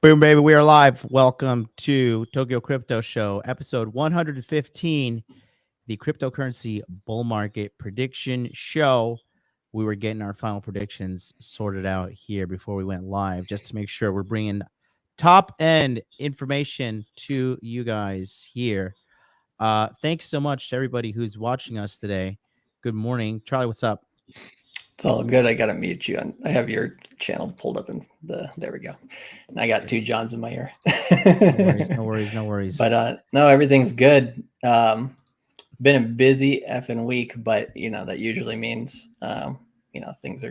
Boom, baby. We are live. Welcome to Tokyo Crypto Show, episode 115, the cryptocurrency bull market prediction show. We were getting our final predictions sorted out here before we went live, just to make sure we're bringing top end information to you guys here. Thanks so much to everybody who's watching us today. Good morning. Charlie, what's up? It's all good. I gotta mute you. I have your channel pulled up in there we go. And I got two Johns in my ear. No worries. But no, everything's good. Been a busy effing week, but that usually means things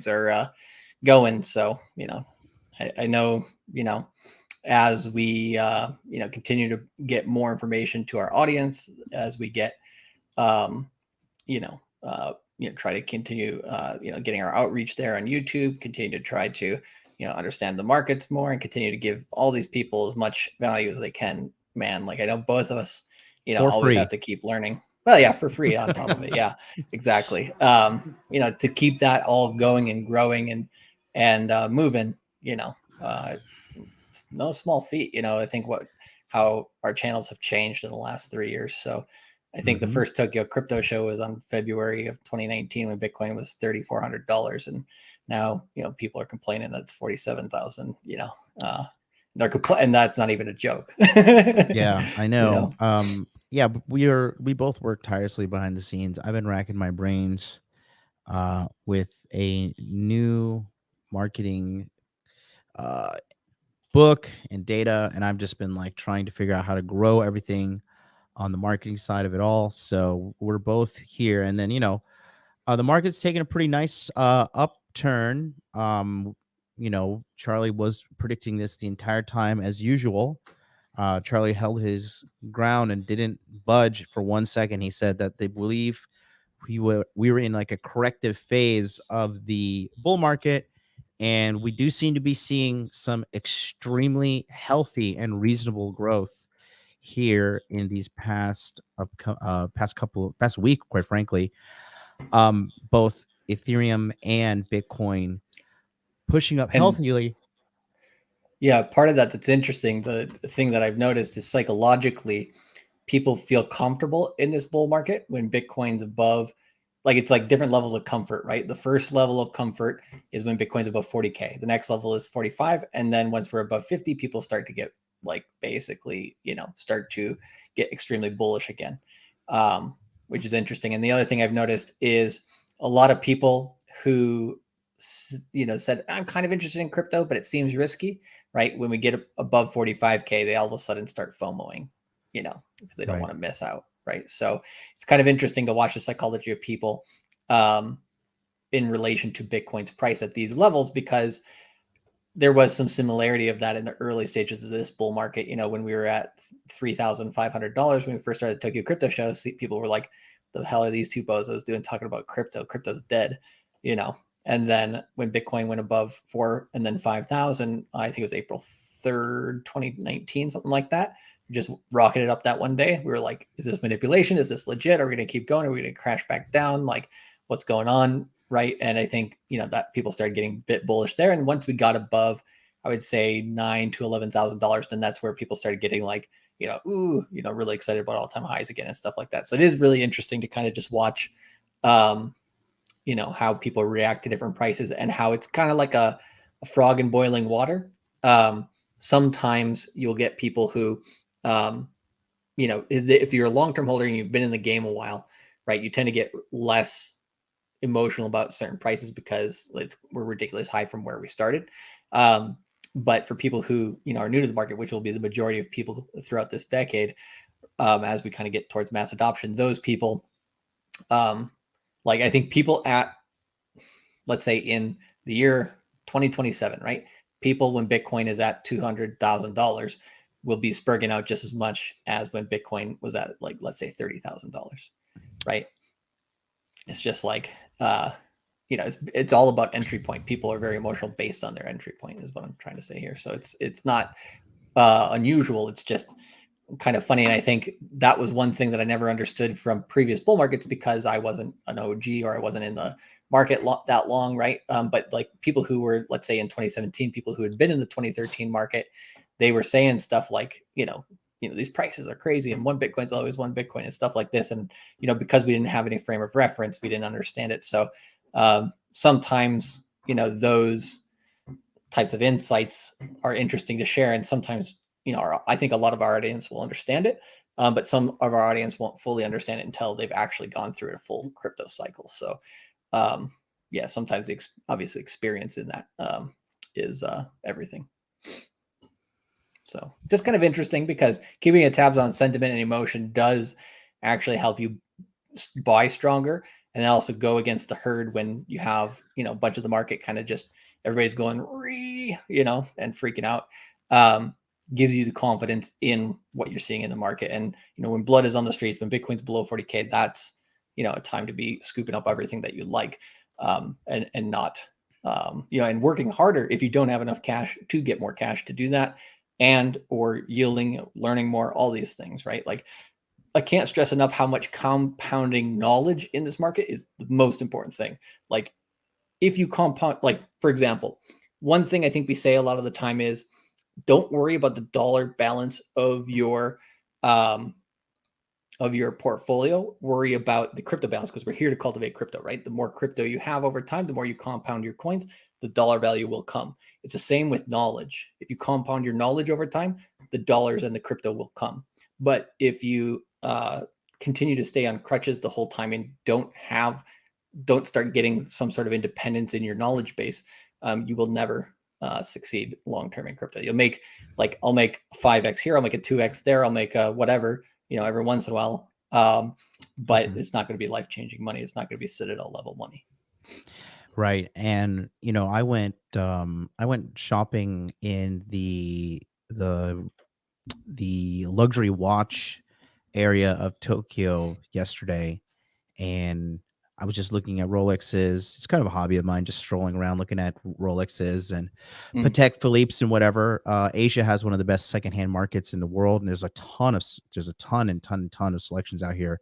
are going. So I know as we continue to get more information to our audience, as we get try to continue getting our outreach there on YouTube, continue to try to understand the markets more, and continue to give all these people as much value as they can. Man, like I know both of us always have to keep learning. Well, yeah, for free on top of it. Yeah, exactly. To keep that all going and growing and moving, it's no small feat. I think how our channels have changed in the last 3 years. So I think the first Tokyo Crypto Show was on February of 2019 when Bitcoin was $3,400, and now people are complaining that it's 47,000. They're and that's not even a joke. Yeah, I know. Yeah, we both work tirelessly behind the scenes. I've been racking my brains with a new marketing book and data, and I've just been like trying to figure out how to grow everything on the marketing side of it all. So we're both here, and then the market's taking a pretty nice upturn. Charlie was predicting this the entire time as usual. Charlie held his ground and didn't budge for 1 second. He said that they believe we were in like a corrective phase of the bull market, and we do seem to be seeing some extremely healthy and reasonable growth here in these past week, quite frankly. Both Ethereum and Bitcoin pushing up healthily. Yeah, part of that's interesting. The thing that I've noticed is psychologically, people feel comfortable in this bull market when Bitcoin's above, like it's like different levels of comfort, right? The first level of comfort is when Bitcoin's above 40K. The next level is 45. And then once we're above 50, people start to get like basically, start to get extremely bullish again, which is interesting. And the other thing I've noticed is a lot of people who, said, I'm kind of interested in crypto, but it seems risky, right? When we get above 45K, they all of a sudden start FOMOing, because they don't want to miss out, right? So it's kind of interesting to watch the psychology of people in relation to Bitcoin's price at these levels, because there was some similarity of that in the early stages of this bull market. When we were at $3,500 when we first started the Tokyo Crypto Show, people were like, "The hell are these two bozos doing talking about crypto? Crypto's dead," And then when Bitcoin went above 4 and then 5,000, I think it was April 3rd, 2019, something like that. Just rocketed up that one day. We were like, is this manipulation? Is this legit? Are we going to keep going? Are we going to crash back down? Like, what's going on? Right. And I think, that people started getting a bit bullish there. And once we got above, I would say $9,000 to $11,000, then that's where people started getting like, really excited about all-time highs again and stuff like that. So it is really interesting to kind of just watch, how people react to different prices and how it's kind of like a frog in boiling water. Sometimes you'll get people who, if you're a long-term holder and you've been in the game a while, right, you tend to get less emotional about certain prices because we're ridiculous high from where we started. But for people who, are new to the market, which will be the majority of people throughout this decade, as we kind of get towards mass adoption, those people, I think people at, let's say in the year 2027, right? People when Bitcoin is at $200,000 will be spurging out just as much as when Bitcoin was at let's say $30,000, right? It's just like, it's all about entry point. People are very emotional based on their entry point is what I'm trying to say here. So it's not unusual. It's just kind of funny. And I think that was one thing that I never understood from previous bull markets because I wasn't an OG or I wasn't in the market that long, right? But like people who were, let's say in 2017, people who had been in the 2013 market, they were saying stuff like, these prices are crazy and one Bitcoin's always one Bitcoin and stuff like this. And, because we didn't have any frame of reference, we didn't understand it. So sometimes, those types of insights are interesting to share. And sometimes, I think a lot of our audience will understand it, but some of our audience won't fully understand it until they've actually gone through a full crypto cycle. So sometimes obviously experience in that is everything. So just kind of interesting, because keeping a tabs on sentiment and emotion does actually help you buy stronger, and also go against the herd when you have, a bunch of the market kind of just everybody's going, and freaking out. Gives you the confidence in what you're seeing in the market. And, when blood is on the streets, when Bitcoin's below 40K, that's, a time to be scooping up everything that you like, and not, and working harder if you don't have enough cash to get more cash to do that, and or yielding, learning more, all these things, right? Like, I can't stress enough how much compounding knowledge in this market is the most important thing. Like, if you compound, like, for example, one thing I think we say a lot of the time is, don't worry about the dollar balance of your portfolio. Worry about the crypto balance, because we're here to cultivate crypto, right? The more crypto you have over time, the more you compound your coins, the dollar value will come. It's the same with knowledge. If you compound your knowledge over time, the dollars and the crypto will come. But if you continue to stay on crutches the whole time and don't start getting some sort of independence in your knowledge base, you will never succeed long-term in crypto. You'll make, like, I'll make 5x here, I'll make a 2x there, I'll make whatever, every once in a while. But it's not going to be life-changing money. It's not going to be Citadel level money. Right. And, I went shopping in the luxury watch area of Tokyo yesterday, and I was just looking at Rolexes. It's kind of a hobby of mine, just strolling around looking at Rolexes and Patek Philippe's and whatever. Asia has one of the best secondhand markets in the world, and there's a ton of selections out here.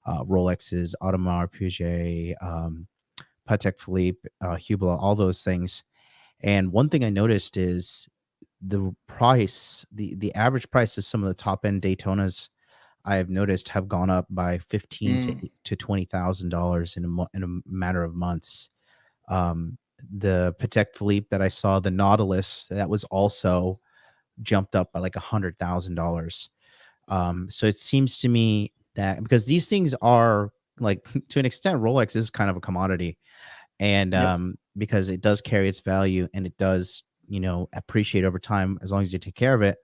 Rolexes, Audemars Piguet, Patek Philippe, Hublot, all those things. And one thing I noticed is the price, the average price of some of the top end Daytonas I have noticed have gone up by $15,000 to $20,000 in a matter of months. The Patek Philippe that I saw, the Nautilus, that was also jumped up by like $100,000. So it seems to me that, because these things are, like, to an extent, Rolex is kind of a commodity, and because it does carry its value, and it does, appreciate over time as long as you take care of it.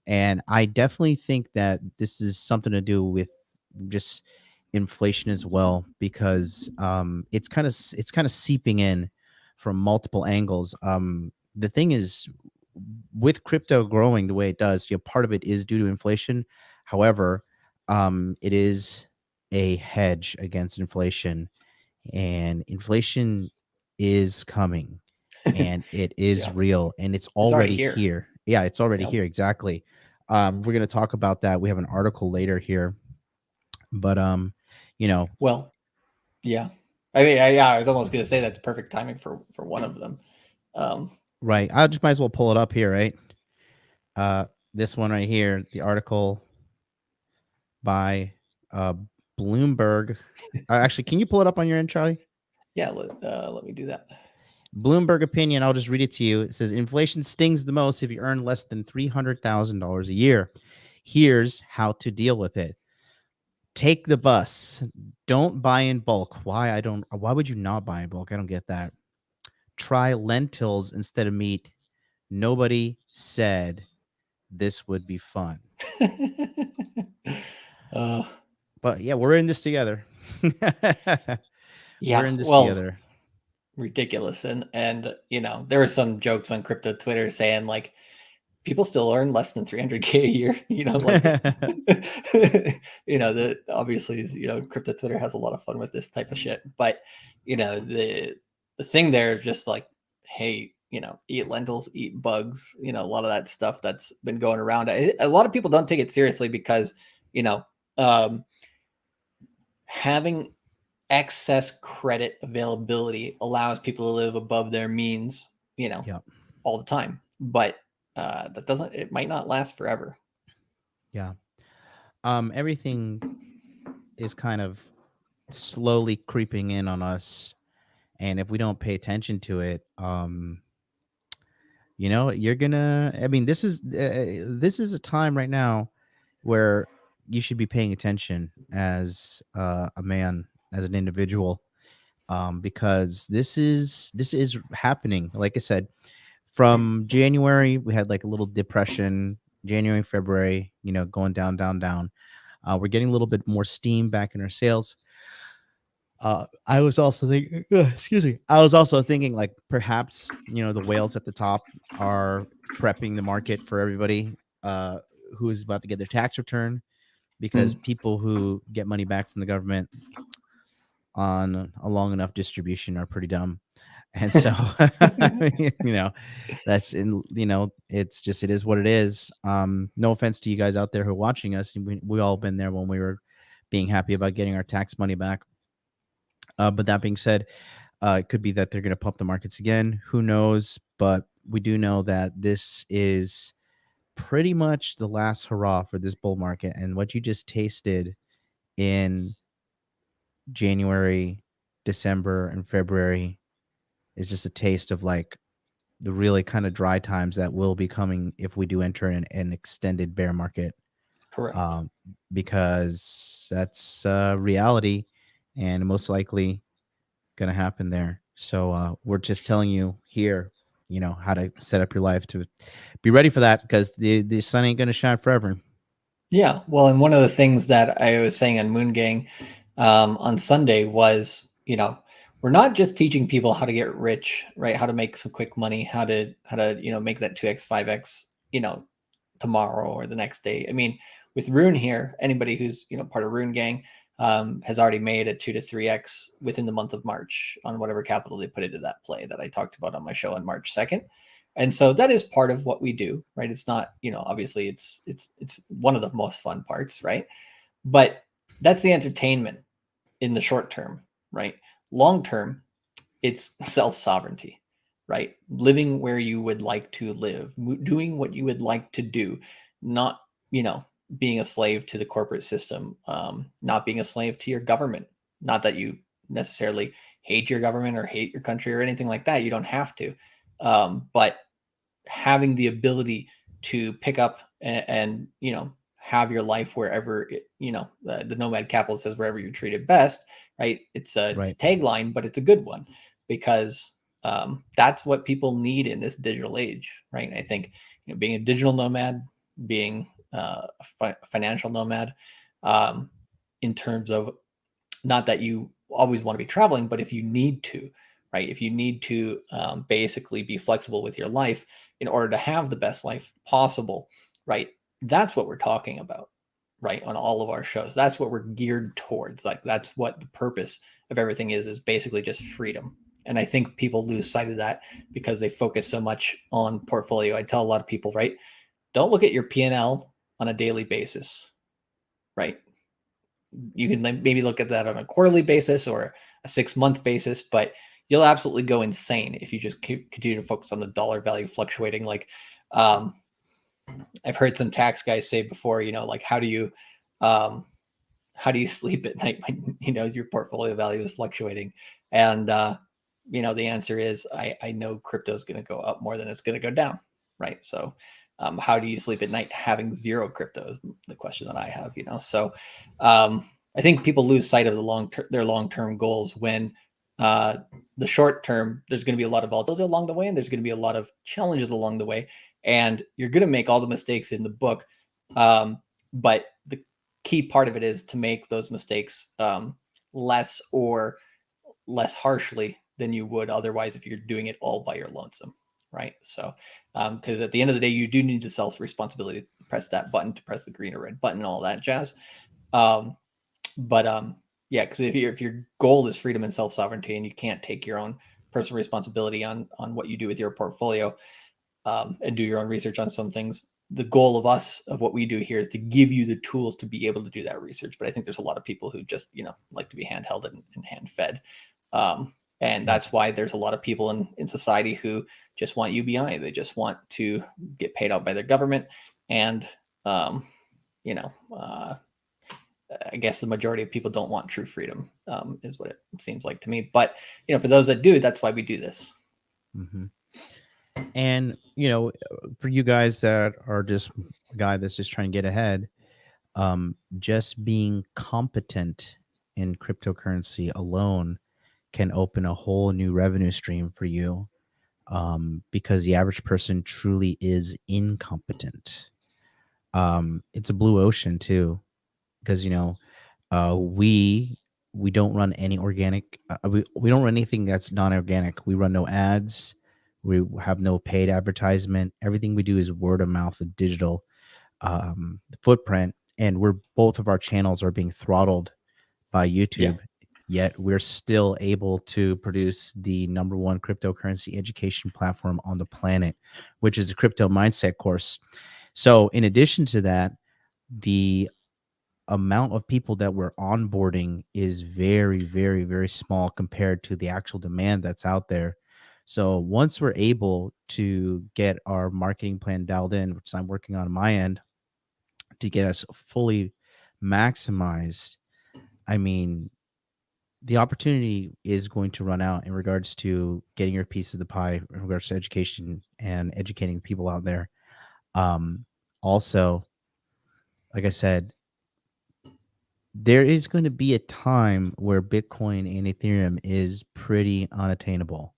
And I definitely think that this is something to do with just inflation as well, because it's kind of seeping in from multiple angles. The thing is, with crypto growing the way it does, part of it is due to inflation. However, it is a hedge against inflation, and inflation is coming, and it is real, and it's already here. Yeah, it's already here. Exactly. We're going to talk about that. We have an article later here, but well, yeah. I mean, I was almost going to say that's perfect timing for one of them. Right. I just might as well pull it up here, right? This one right here, the article by Bloomberg. Actually, can you pull it up on your end, Charlie? Yeah, let me do that. Bloomberg opinion, I'll just read it to you. It says, inflation stings the most if you earn less than $300,000 a year. Here's how to deal with it. Take the bus. Don't buy in bulk. Why would you not buy in bulk? I don't get that. Try lentils instead of meat. Nobody said this would be fun. But yeah, we're in this together. Yeah, we're in this together. Ridiculous. And there were some jokes on crypto Twitter saying, like, people still earn less than 300K a year, like, that obviously, crypto Twitter has a lot of fun with this type of shit. But, the thing there is just like, hey, eat lentils, eat bugs, a lot of that stuff that's been going around. A lot of people don't take it seriously because, having excess credit availability allows people to live above their means, Yep. all the time. But it might not last forever. Yeah. Everything is kind of slowly creeping in on us, and if we don't pay attention to it, you're gonna. I mean, this is a time right now where you should be paying attention as a man, as an individual, because this is happening. Like I said, from January we had like a little depression. January, February, going down, down, down. We're getting a little bit more steam back in our sales. I was also thinking, excuse me. I was also thinking, like, perhaps the whales at the top are prepping the market for everybody who is about to get their tax return, because people who get money back from the government on a long enough distribution are pretty dumb. And so, that's it is what it is. No offense to you guys out there who are watching us. We all been there when we were being happy about getting our tax money back. But that being said, it could be that they're going to pump the markets again. Who knows? But we do know that this is pretty much the last hurrah for this bull market. And what you just tasted in January, December, and February is just a taste of like the really kind of dry times that will be coming if we do enter an extended bear market. Correct. Because that's reality, and most likely going to happen there. So we're just telling you here, how to set up your life to be ready for that, because the sun ain't going to shine forever. Yeah. Well, and one of the things that I was saying on Moon Gang on Sunday was, we're not just teaching people how to get rich, right? How to make some quick money, how to make that 2x, 5x, tomorrow or the next day. I mean, with Rune here, anybody who's, part of Rune Gang has already made a 2 to 3x within the month of March on whatever capital they put into that play that I talked about on my show on March 2nd. And so that is part of what we do, right? It's not, obviously it's one of the most fun parts, right? But that's the entertainment in the short term, right? Long term, it's self-sovereignty, right? Living where you would like to live, doing what you would like to do, not, being a slave to the corporate system, not being a slave to your government. Not that you necessarily hate your government or hate your country or anything like that. You don't have to. But having the ability to pick up and have your life wherever the nomad capitalist says wherever you're treated best, right? It's a tagline, but it's a good one, because that's what people need in this digital age, right? And I think being a digital nomad, being a financial nomad, in terms of, not that you always want to be traveling, but if you need to, right? If you need to basically be flexible with your life in order to have the best life possible, right? That's what we're talking about, right? On all of our shows. That's what we're geared towards. Like, that's what the purpose of everything is basically just freedom. And I think people lose sight of that because they focus so much on portfolio. I tell a lot of people, right? Don't look at your P&L on a daily basis, right? You can maybe look at that on a quarterly basis or a 6-month basis, but you'll absolutely go insane if you just continue to focus on the dollar value fluctuating. Like, I've heard some tax guys say before, like, how do you sleep at night when your portfolio value is fluctuating? And the answer is, I know crypto is going to go up more than it's going to go down, right? So how do you sleep at night having zero crypto is the question that I have. So I think people lose sight of their long-term goals when the short term, there's going to be a lot of volatility along the way, and there's going to be a lot of challenges along the way, and you're going to make all the mistakes in the book. But the key part of it is to make those mistakes less harshly than you would otherwise if you're doing it all by your lonesome, right? So, because at the end of the day, you do need the self-responsibility to press that button, to press the green or red button, and all that jazz. Yeah, because if your goal is freedom and self-sovereignty, and you can't take your own personal responsibility on what you do with your portfolio, and do your own research on some things, the goal of us, of what we do here, is to give you the tools to be able to do that research. But I think there's a lot of people who just, like to be handheld and hand fed. And that's why there's a lot of people in society who just want UBI. They just want to get paid out by their government. And, you know, I guess the majority of people don't want true freedom, is what it seems like to me. But, for those that do, that's why we do this. Mm-hmm. And, for you guys that are just a guy that's just trying to get ahead, just being competent in cryptocurrency alone can open a whole new revenue stream for you, because the average person truly is incompetent. It's a blue ocean too, because we don't run any organic. We don't run anything that's non-organic. We run no ads. We have no paid advertisement. Everything we do is word of mouth, a digital footprint, and both of our channels are being throttled by YouTube. Yet we're still able to produce the #1 cryptocurrency education platform on the planet, which is the CryptoMindset Course. So in addition to that, the amount of people that we're onboarding is very, very, very small compared to the actual demand that's out there. So once we're able to get our marketing plan dialed in, which I'm working on my end, to get us fully maximized, I mean, the opportunity is going to run out in regards to getting your piece of the pie in regards to education and educating people out there. Also, like I said, there is going to be a time where Bitcoin and Ethereum is pretty unattainable.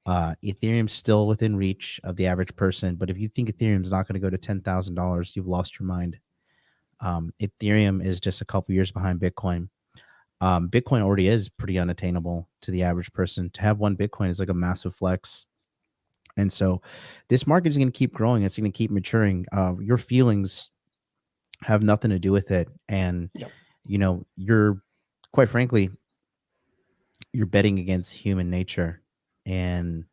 Ethereum's still within reach of the average person, but if you think Ethereum's not going to go to $10,000, you've lost your mind. Ethereum is just a couple years behind Bitcoin. Bitcoin already is pretty unattainable to the average person. To have one Bitcoin is like a massive flex. And so this market is going to keep growing. It's going to keep maturing. Your feelings have nothing to do with it. And, you're, quite frankly, you're betting against human nature. And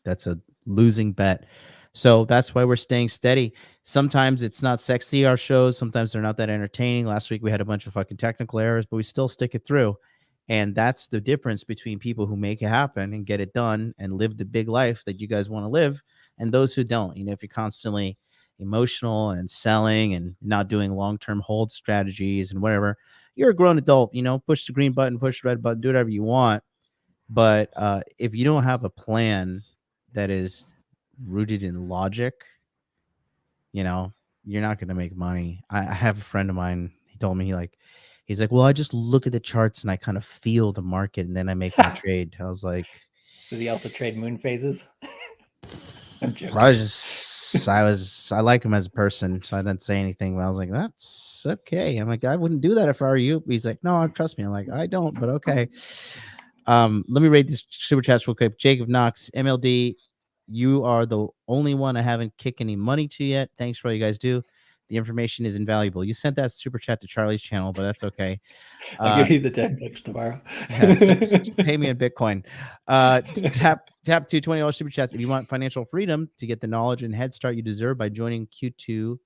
that's a losing bet. So that's why we're staying steady. Sometimes it's not sexy, our shows. Sometimes they're not that entertaining. Last week we had a bunch of fucking technical errors, but we still stick it through. And that's the difference between people who make it happen and get it done and live the big life that you guys want to live, and those who don't. If you're constantly emotional and selling and not doing long-term hold strategies and whatever, you're a grown adult. Push the green button, push the red button, do whatever you want. But if you don't have a plan that is rooted in logic, you're not going to make money. I have a friend of mine. He told me he's like, well, I just look at the charts and I kind of feel the market and then I make my trade. I was like, does he also trade moon phases? I'm joking. I like him as a person, so I didn't say anything. But I was like, that's okay. I'm like, I wouldn't do that if I were you. He's like, no, trust me. I'm like, I don't, but okay. Let me read these super chats real quick. Jacob Knox, MLD, you are the only one I haven't kicked any money to yet. Thanks for all you guys do. The information is invaluable. You sent that super chat to Charlie's channel, but that's okay. I'll give you the $10 tomorrow. Yeah, pay me in Bitcoin. Tap $220 super chats if you want financial freedom to get the knowledge and head start you deserve by joining Q2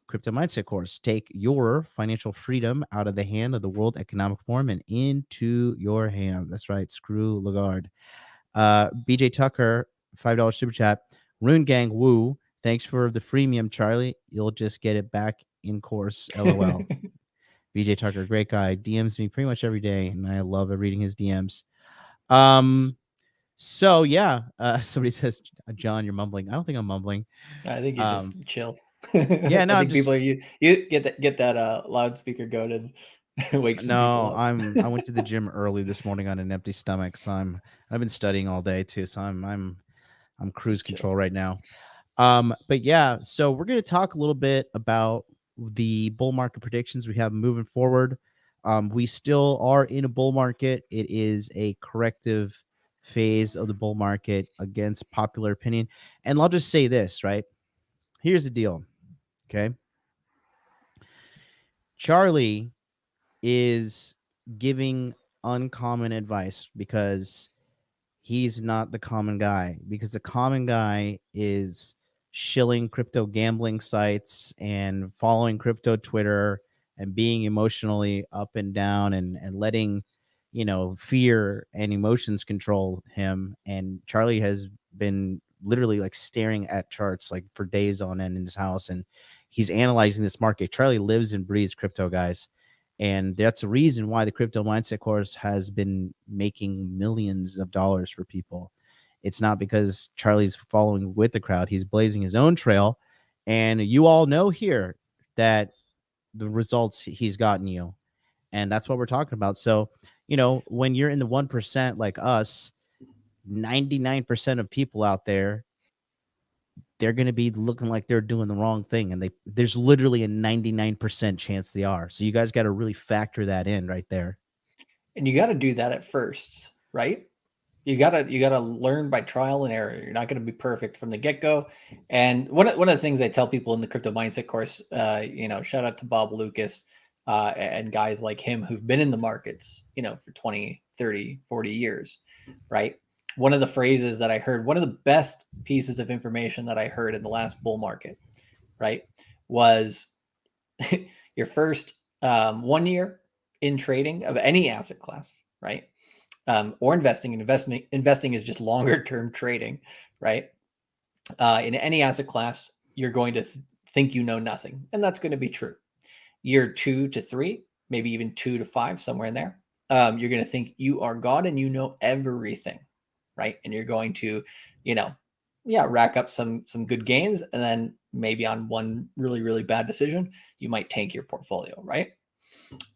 Crypto Mindset Course. Take your financial freedom out of the hand of the World Economic Forum and into your hand. That's right. Screw Lagarde. BJ Tucker, $5 super chat. Rune Gang Woo. Thanks for the freemium, Charlie. You'll just get it back in course. LOL. BJ Tucker, great guy. DMs me pretty much every day, and I love reading his DMs. So yeah, somebody says, John, you're mumbling. I don't think I'm mumbling. I think you're just chill. Yeah, no, I think people are you get that loudspeaker going and wake some people up. I went to the gym early this morning on an empty stomach, so I've been studying all day too, so I'm cruise control right now. But yeah, so we're going to talk a little bit about the bull market predictions we have moving forward. We still are in a bull market. It is a corrective phase of the bull market against popular opinion. And I'll just say this, right? Here's the deal. Okay. Charlie is giving uncommon advice because he's not the common guy, because the common guy is shilling crypto gambling sites and following crypto Twitter and being emotionally up and down and letting, fear and emotions control him. And Charlie has been literally like staring at charts like for days on end in his house, and he's analyzing this market. Charlie lives and breathes crypto, guys. And that's the reason why the Crypto Mindset Course has been making millions of dollars for people. It's not because Charlie's following with the crowd. He's blazing his own trail. And you all know here that the results he's gotten you. And that's what we're talking about. So, when you're in the 1% like us, 99% of people out there, they're going to be looking like they're doing the wrong thing. And there's literally a 99% chance they are. So you guys got to really factor that in right there. And you got to do that at first, right? You gotta learn by trial and error. You're not going to be perfect from the get-go. And one of the things I tell people in the Crypto Mindset course, shout out to Bob Lucas and guys like him who've been in the markets, for 20, 30, 40 years, right? One of the phrases that I heard, one of the best pieces of information that I heard in the last bull market, right, was your first 1 year in trading of any asset class, right? Or investing. Investing is just longer term trading, right? In any asset class, you're going to think you know nothing, and that's going to be true. Year 2 to 3, maybe even 2 to 5, somewhere in there, you're going to think you are God and you know everything, right? And you're going to, rack up some good gains, and then maybe on one really really bad decision, you might tank your portfolio, right?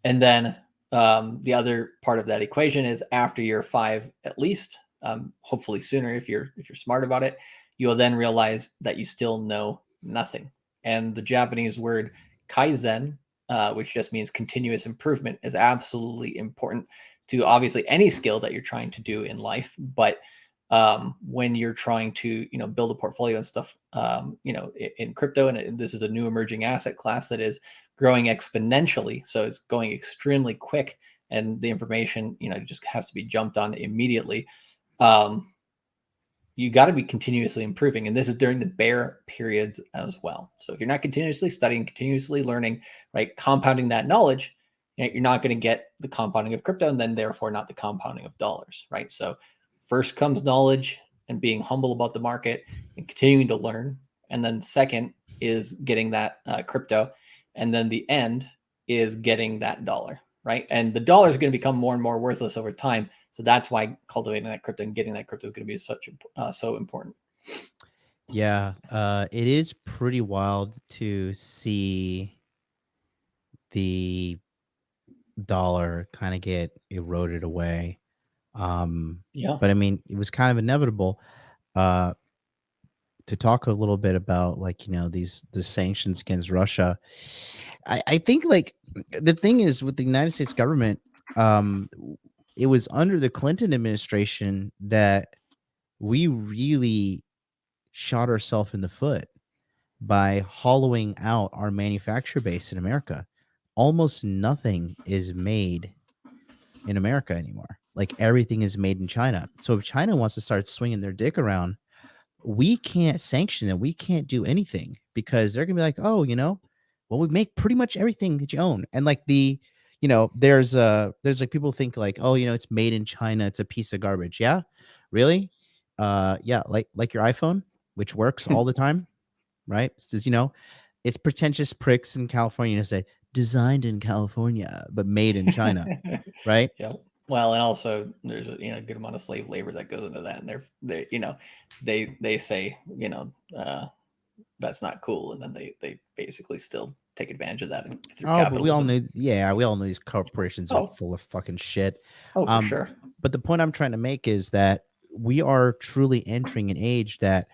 And then the other part of that equation is after year 5, at least, hopefully sooner if you're smart about it, you'll then realize that you still know nothing. And the Japanese word kaizen, which just means continuous improvement, is absolutely important to obviously any skill that you're trying to do in life. But when you're trying to build a portfolio and stuff, in crypto, and this is a new emerging asset class that is growing exponentially, so it's going extremely quick, and the information just has to be jumped on immediately. You got to be continuously improving, and this is during the bear periods as well. So if you're not continuously studying, continuously learning, right, compounding that knowledge, you're not going to get the compounding of crypto, and then therefore not the compounding of dollars, right? So first comes knowledge and being humble about the market and continuing to learn, and then second is getting that crypto, and then the end is getting that dollar, right? And the dollar is going to become more and more worthless over time. So that's why cultivating that crypto and getting that crypto is going to be so important. Yeah, it is pretty wild to see the dollar kind of get eroded away. Yeah. But I mean, it was kind of inevitable. Uh, to talk a little bit about the sanctions against Russia, I think like the thing is with the United States government, um, it was under the Clinton administration that we really shot ourselves in the foot by hollowing out our manufacturer base in America. Almost nothing is made in America anymore. Like everything is made in China. So if China wants to start swinging their dick around, we can't sanction it. We can't do anything because they're gonna be like, oh, well, we make pretty much everything that you own. And like there's like people think like, oh, it's made in China, it's a piece of garbage. Yeah, really? Yeah, like your iPhone, which works all the time, right? Says, it's pretentious pricks in California to say designed in California, but made in China, right? Yeah. Well, and also there's a good amount of slave labor that goes into that, and they say that's not cool, and then they basically still take advantage of that through Oh, but capitalism. we all know these corporations are full of fucking shit. For sure. But the point I'm trying to make is that we are truly entering an age that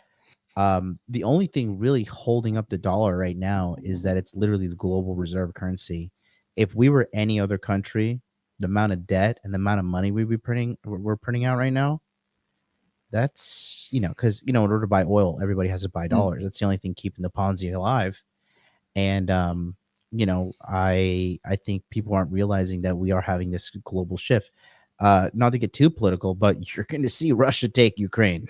the only thing really holding up the dollar right now is that it's literally the global reserve currency. If we were any other country, the amount of debt and the amount of money we're printing out right now, that's because in order to buy oil, everybody has to buy dollars. That's the only thing keeping the Ponzi alive. And I think people aren't realizing that we are having this global shift. not to get too political, but you're going to see Russia take Ukraine.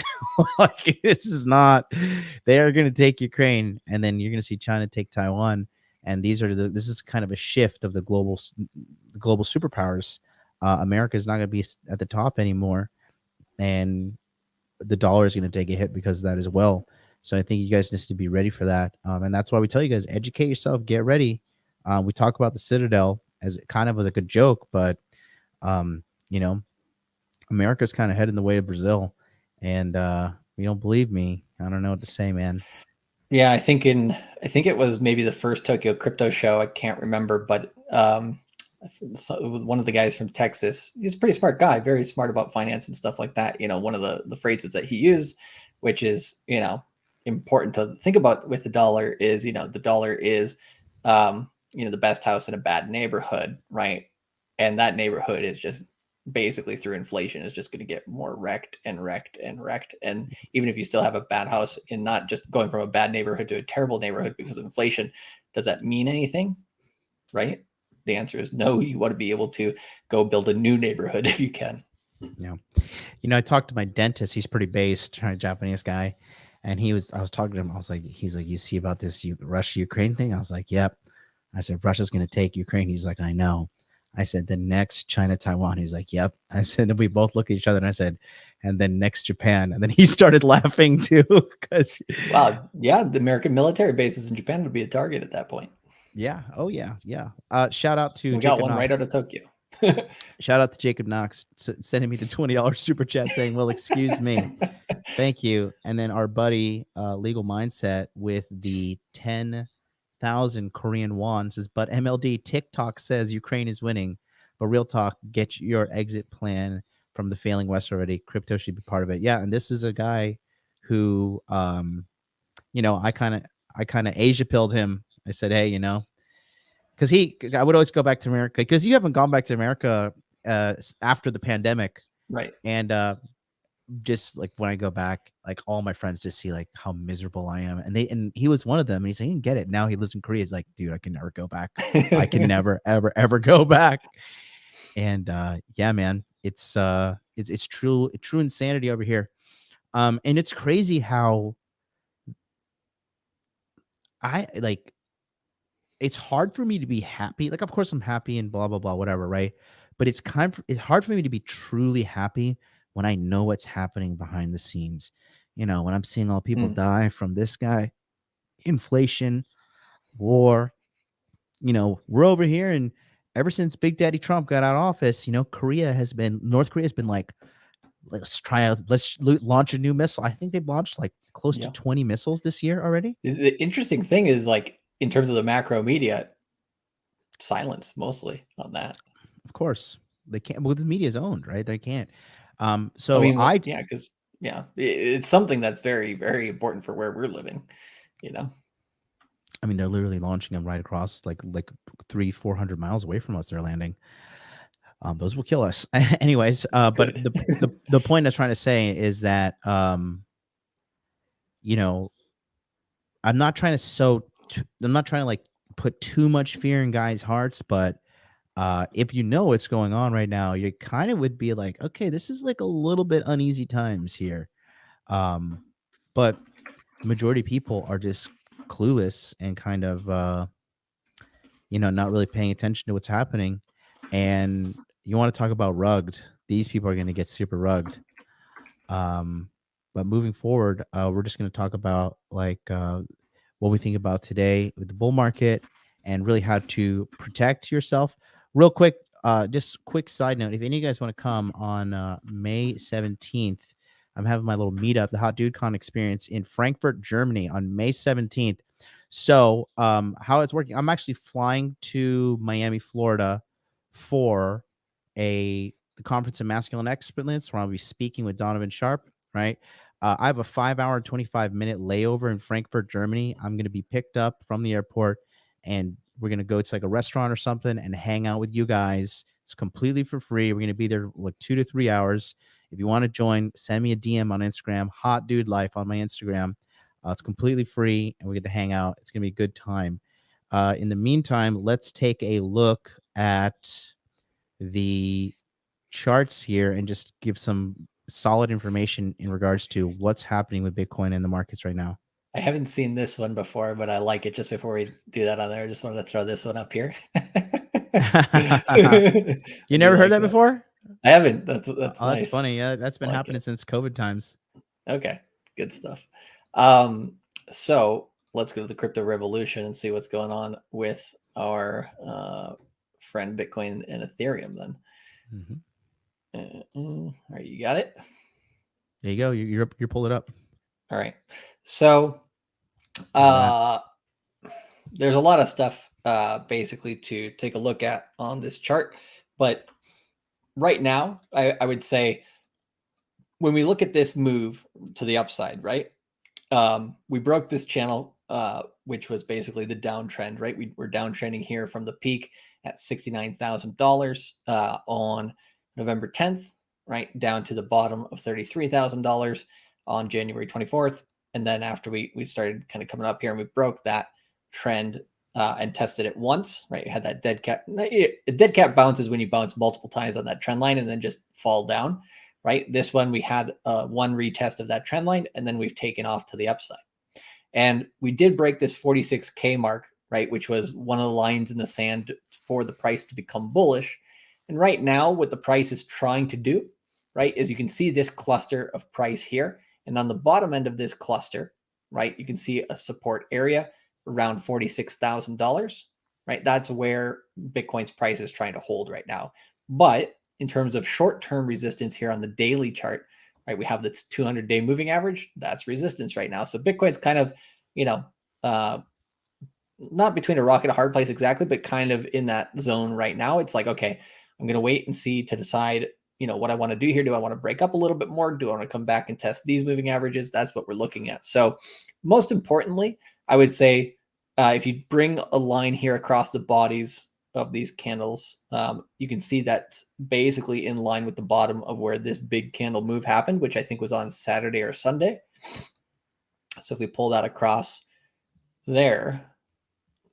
Like, this is not, they are going to take Ukraine, and then you're going to see China take Taiwan. And this is kind of a shift of the global superpowers. America is not going to be at the top anymore, and the dollar is going to take a hit because of that as well. So I think you guys need to be ready for that. And that's why we tell you guys, educate yourself, get ready. We talk about the Citadel as kind of like a joke, but you know, America's kind of heading the way of Brazil. And you don't believe me, I don't know what to say, man. Yeah, I think it was maybe the first Tokyo crypto show. I can't remember, but one of the guys from Texas, he's a pretty smart guy, very smart about finance and stuff like that. One of the phrases that he used, which is, important to think about with the dollar is, the dollar is, the best house in a bad neighborhood, right? And that neighborhood is just basically through inflation is just going to get more wrecked and wrecked and wrecked. And even if you still have a bad house and not just going from a bad neighborhood to a terrible neighborhood because of inflation, does that mean anything? Right? The answer is no. You want to be able to go build a new neighborhood if you can. Yeah. I talked to my dentist. He's pretty based, a Japanese guy. And I was talking to him. He's like, you see about this Russia-Ukraine thing? I was like, yep. I said, Russia's going to take Ukraine. He's like, I know. I said, the next China, Taiwan. He's like, yep. I said, then we both looked at each other and I said, and then next Japan. And then he started laughing too. Because wow. Yeah. The American military bases in Japan would be a target at that point. Yeah. Oh yeah. Yeah. Shout out to we Jacob got one Knox. Right out of Tokyo. Shout out to Jacob Knox sending me the $20 super chat saying, well, excuse me. Thank you. And then our buddy Legal Mindset with the 10,000 Korean won says, but MLD TikTok says Ukraine is winning. But real talk, get your exit plan from the failing West already. Crypto should be part of it. Yeah. And this is a guy who I kind of Asia pilled him. I said, hey, because I would always go back to America because you haven't gone back to America after the pandemic. Right. And just like when I go back, like all my friends just see like how miserable I am. And he was one of them. And he's like, he didn't get it. Now he lives in Korea. He's like, dude, I can never go back. I can never, ever, ever go back. And yeah, man, it's true insanity over here. And it's crazy how it's hard for me to be happy. Like, of course I'm happy and blah, blah, blah, whatever. Right. But it's hard for me to be truly happy when I know what's happening behind the scenes. When I'm seeing all people die from this guy, inflation, war, we're over here. And ever since Big Daddy Trump got out of office, North Korea has been like, let's launch a new missile. I think they've launched like close to 20 missiles this year already. The interesting thing is, like, in terms of the macro media, silence mostly on that. Of course they can't. Well, the media is owned, right? They can't. So because it's something that's very, very important for where we're living. I mean, they're literally launching them right across like 300-400 miles away from us. They're landing. Those will kill us, anyways. But the point I was trying to say is that I'm not trying to I'm not trying to like put too much fear in guys' hearts, but if you know what's going on right now, you kind of would be like, okay, this is like a little bit uneasy times here. But majority of people are just clueless and kind of, not really paying attention to what's happening. And you want to talk about rugged. These people are going to get super rugged. But moving forward, we're just going to talk about like what we think about today with the bull market and really how to protect yourself. Real quick, just quick side note. If any of you guys want to come on May 17th, I'm having my little meetup, the Hot Dude Con experience in Frankfurt, Germany on May 17th. So how it's working, I'm actually flying to Miami, Florida for the Conference of Masculine Excellence where I'll be speaking with Donovan Sharp, right? I have a 5-hour, 25-minute layover in Frankfurt, Germany. I'm going to be picked up from the airport and we're going to go to like a restaurant or something and hang out with you guys. It's completely for free. We're going to be there like 2 to 3 hours. If you want to join, send me a DM on Instagram, Hot Dude Life on my Instagram. It's completely free and we get to hang out. It's going to be a good time. In the meantime, let's take a look at the charts here and just give some solid information in regards to what's happening with Bitcoin in the markets right now. I haven't seen this one before, but I like it. Just before we do that on there, I just wanted to throw this one up here. You never heard that before? I haven't. That's Oh, nice. that's funny. Yeah, that's been I like happening it. since COVID times. Okay, good stuff. So let's go to the crypto revolution and see what's going on with our friend Bitcoin and Ethereum then. All right, you got it? There you go. You're pull it up. All right. So there's a lot of stuff basically to take a look at on this chart. But right now, I would say when we look at this move to the upside, right? We broke this channel, which was basically the downtrend, right? We're downtrending here from the peak at $69,000 on November 10th, right? Down to the bottom of $33,000 on January 24th. And then after we started kind of coming up here and we broke that trend and tested it once, right? You had that dead cat. A dead cat bounces when you bounce multiple times on that trend line and then just fall down, right? This one, we had one retest of that trend line, and then we've taken off to the upside. And we did break this 46K mark, right? Which was one of the lines in the sand for the price to become bullish. And right now, what the price is trying to do, right, is you can see this cluster of price here. And on the bottom end of this cluster, right, you can see a support area around $46,000, right? That's where Bitcoin's price is trying to hold right now. But in terms of short-term resistance here on the daily chart, right, we have this 200-day moving average. That's resistance right now. So Bitcoin's kind of, not between a rock and a hard place exactly, but kind of in that zone right now. It's like, okay, I'm going to wait and see to decide, what I want to do here. Do I want to break up a little bit more? Do I want to come back and test these moving averages? That's what we're looking at. So most importantly, I would say if you bring a line here across the bodies of these candles, you can see that's basically in line with the bottom of where this big candle move happened, which I think was on Saturday or Sunday. So if we pull that across there,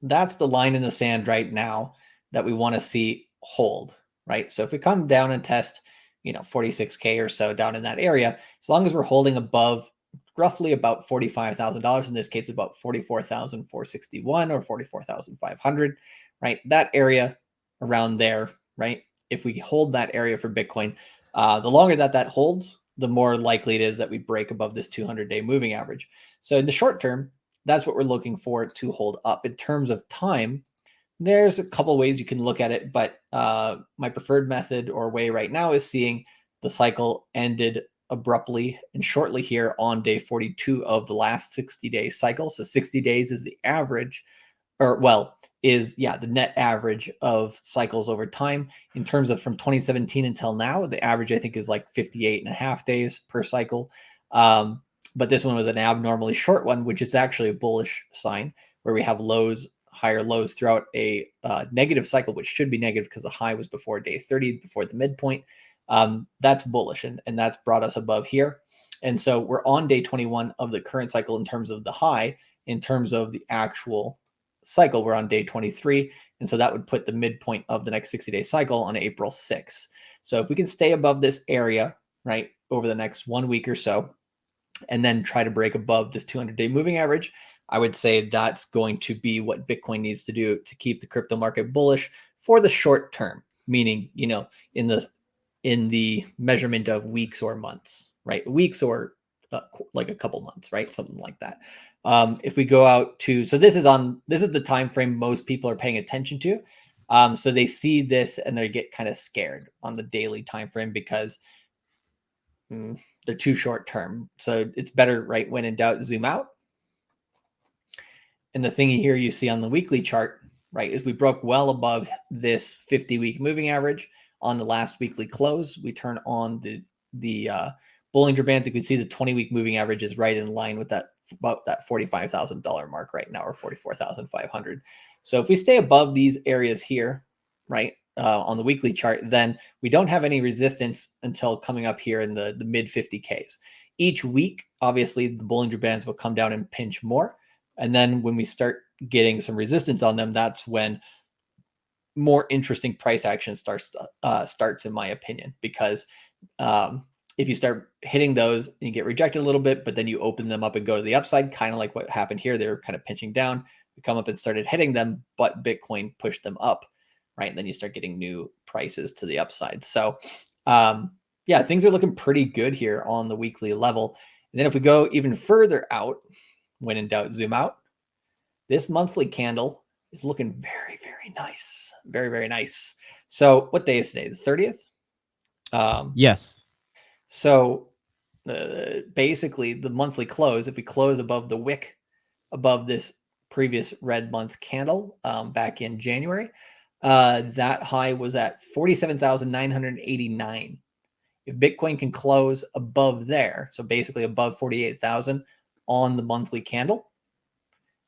that's the line in the sand right now that we want to see hold, right? So if we come down and test, 46K or so down in that area, as long as we're holding above roughly about $45,000, in this case, about 44,461 or 44,500, right? That area around there, right? If we hold that area for Bitcoin, the longer that holds, the more likely it is that we break above this 200-day moving average. So in the short term, that's what we're looking for to hold up. In terms of time, there's a couple ways you can look at it, but my preferred method or way right now is seeing the cycle ended abruptly and shortly here on day 42 of the last 60-day cycle. So 60 days is the average, the net average of cycles over time. In terms of from 2017 until now, the average I think is like 58 and a half days per cycle. But this one was an abnormally short one, which is actually a bullish sign where we have higher lows throughout a negative cycle, which should be negative because the high was before day 30, before the midpoint. That's bullish, and that's brought us above here. And so we're on day 21 of the current cycle in terms of the high. In terms of the actual cycle, we're on day 23. And so that would put the midpoint of the next 60-day cycle on April 6th. So if we can stay above this area, right, over the next 1 week or so, and then try to break above this 200-day moving average, I would say that's going to be what Bitcoin needs to do to keep the crypto market bullish for the short term, meaning, in the measurement of weeks or months, right? Weeks or like a couple months, right? Something like that. If we go out to, so this is the time frame most people are paying attention to. So they see this and they get kind of scared on the daily time frame because they're too short term. So it's better, right, when in doubt, zoom out. And the thing here you see on the weekly chart, right, is we broke well above this 50-week moving average on the last weekly close. We turn on the Bollinger Bands. You can see the 20-week moving average is right in line with about that $45,000 mark right now, or 44,500. So if we stay above these areas here, right, on the weekly chart, then we don't have any resistance until coming up here in the mid 50Ks. Each week, obviously, the Bollinger Bands will come down and pinch more. And then when we start getting some resistance on them, that's when more interesting price action starts in my opinion, because if you start hitting those and you get rejected a little bit, but then you open them up and go to the upside, kind of like what happened here. They were kind of pinching down, we come up and started hitting them, but Bitcoin pushed them up, right? And then you start getting new prices to the upside. So yeah, things are looking pretty good here on the weekly level. And then if we go even further out, when in doubt, zoom out. This monthly candle is looking very, very nice. Very, very nice. So what day is today? The 30th? Yes. So basically the monthly close, if we close above the wick, above this previous red month candle back in January, that high was at 47,989. If Bitcoin can close above there, so basically above 48,000 on the monthly candle,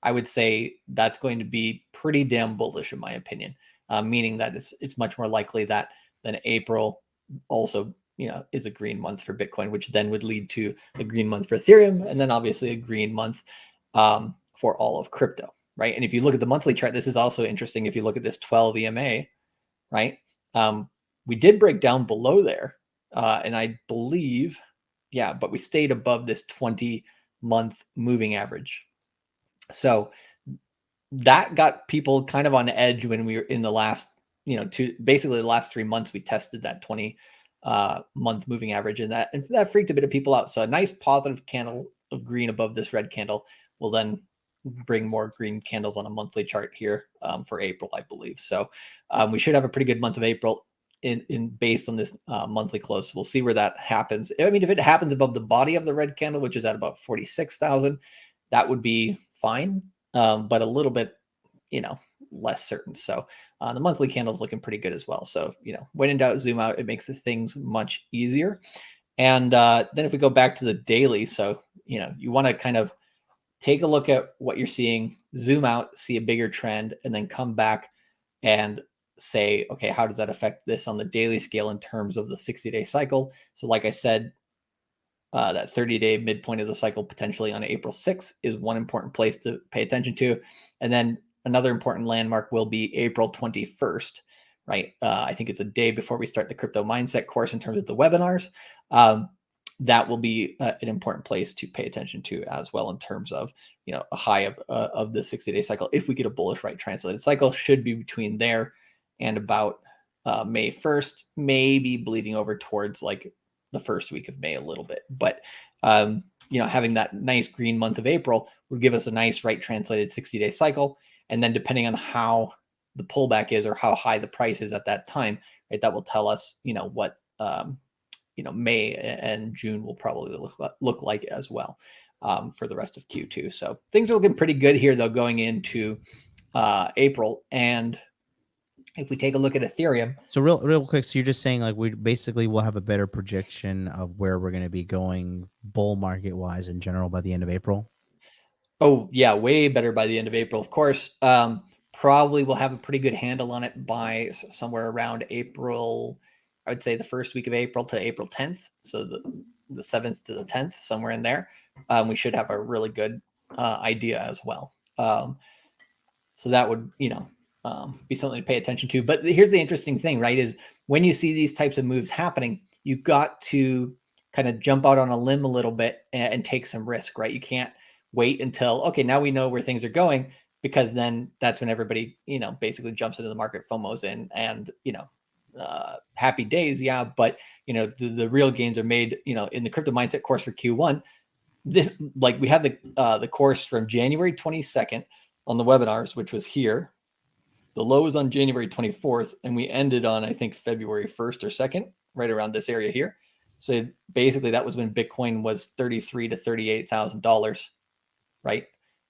I would say that's going to be pretty damn bullish in my opinion, meaning that it's much more likely that than April also, is a green month for Bitcoin, which then would lead to a green month for Ethereum, and then obviously a green month for all of crypto, right? And if you look at the monthly chart, this is also interesting. If you look at this 12 EMA, right, we did break down below there, and I believe, yeah, but we stayed above this 20-month moving average. So that got people kind of on edge when we were in the last, basically the last 3 months, we tested that 20-month moving average, and that freaked a bit of people out. So a nice positive candle of green above this red candle will then bring more green candles on a monthly chart here for April, I believe. So we should have a pretty good month of April in based on this monthly close. So we'll see where that happens. I mean, if it happens above the body of the red candle, which is at about 46,000, that would be fine, but a little bit, less certain. So the monthly candle is looking pretty good as well. So, when in doubt, zoom out. It makes the things much easier. And then if we go back to the daily, so, you want to kind of take a look at what you're seeing, zoom out, see a bigger trend, and then come back and say, okay, how does that affect this on the daily scale in terms of the 60-day cycle? So like I said, that 30-day midpoint of the cycle potentially on April 6th is one important place to pay attention to. And then another important landmark will be April 21st, right? I think it's a day before we start the CryptoMindset course in terms of the webinars. That will be an important place to pay attention to as well in terms of, a high of the 60-day cycle. If we get a bullish right translated cycle, should be between there and about May 1st, maybe bleeding over towards like the first week of May a little bit. But, having that nice green month of April would give us a nice right translated 60-day cycle. And then depending on how the pullback is or how high the price is at that time, right, that will tell us, what, May and June will probably look like as well for the rest of Q2. So things are looking pretty good here, though, going into April. And if we take a look at Ethereum. So real quick, so you're just saying like we basically will have a better projection of where we're going to be going bull market wise in general by the end of April? Oh yeah, way better by the end of April, of course. Probably we'll have a pretty good handle on it by somewhere around April. I would say the first week of April to April 10th. So the 7th to the 10th, somewhere in there. We should have a really good idea as well. So that would, be something to pay attention to. But here's the interesting thing, right, is when you see these types of moves happening, you've got to kind of jump out on a limb a little bit and take some risk, right? You can't wait until, okay, now we know where things are going, because then that's when everybody, basically jumps into the market, FOMOs in, and, happy days. Yeah. But, the real gains are made, in the CryptoMindset course for Q1. This, like, we had the course from January 22nd on the webinars, which was here. The low was on January 24th, and we ended on, I think, February 1st or 2nd, right around this area here. So basically that was when Bitcoin was $33,000 to $38,000, right?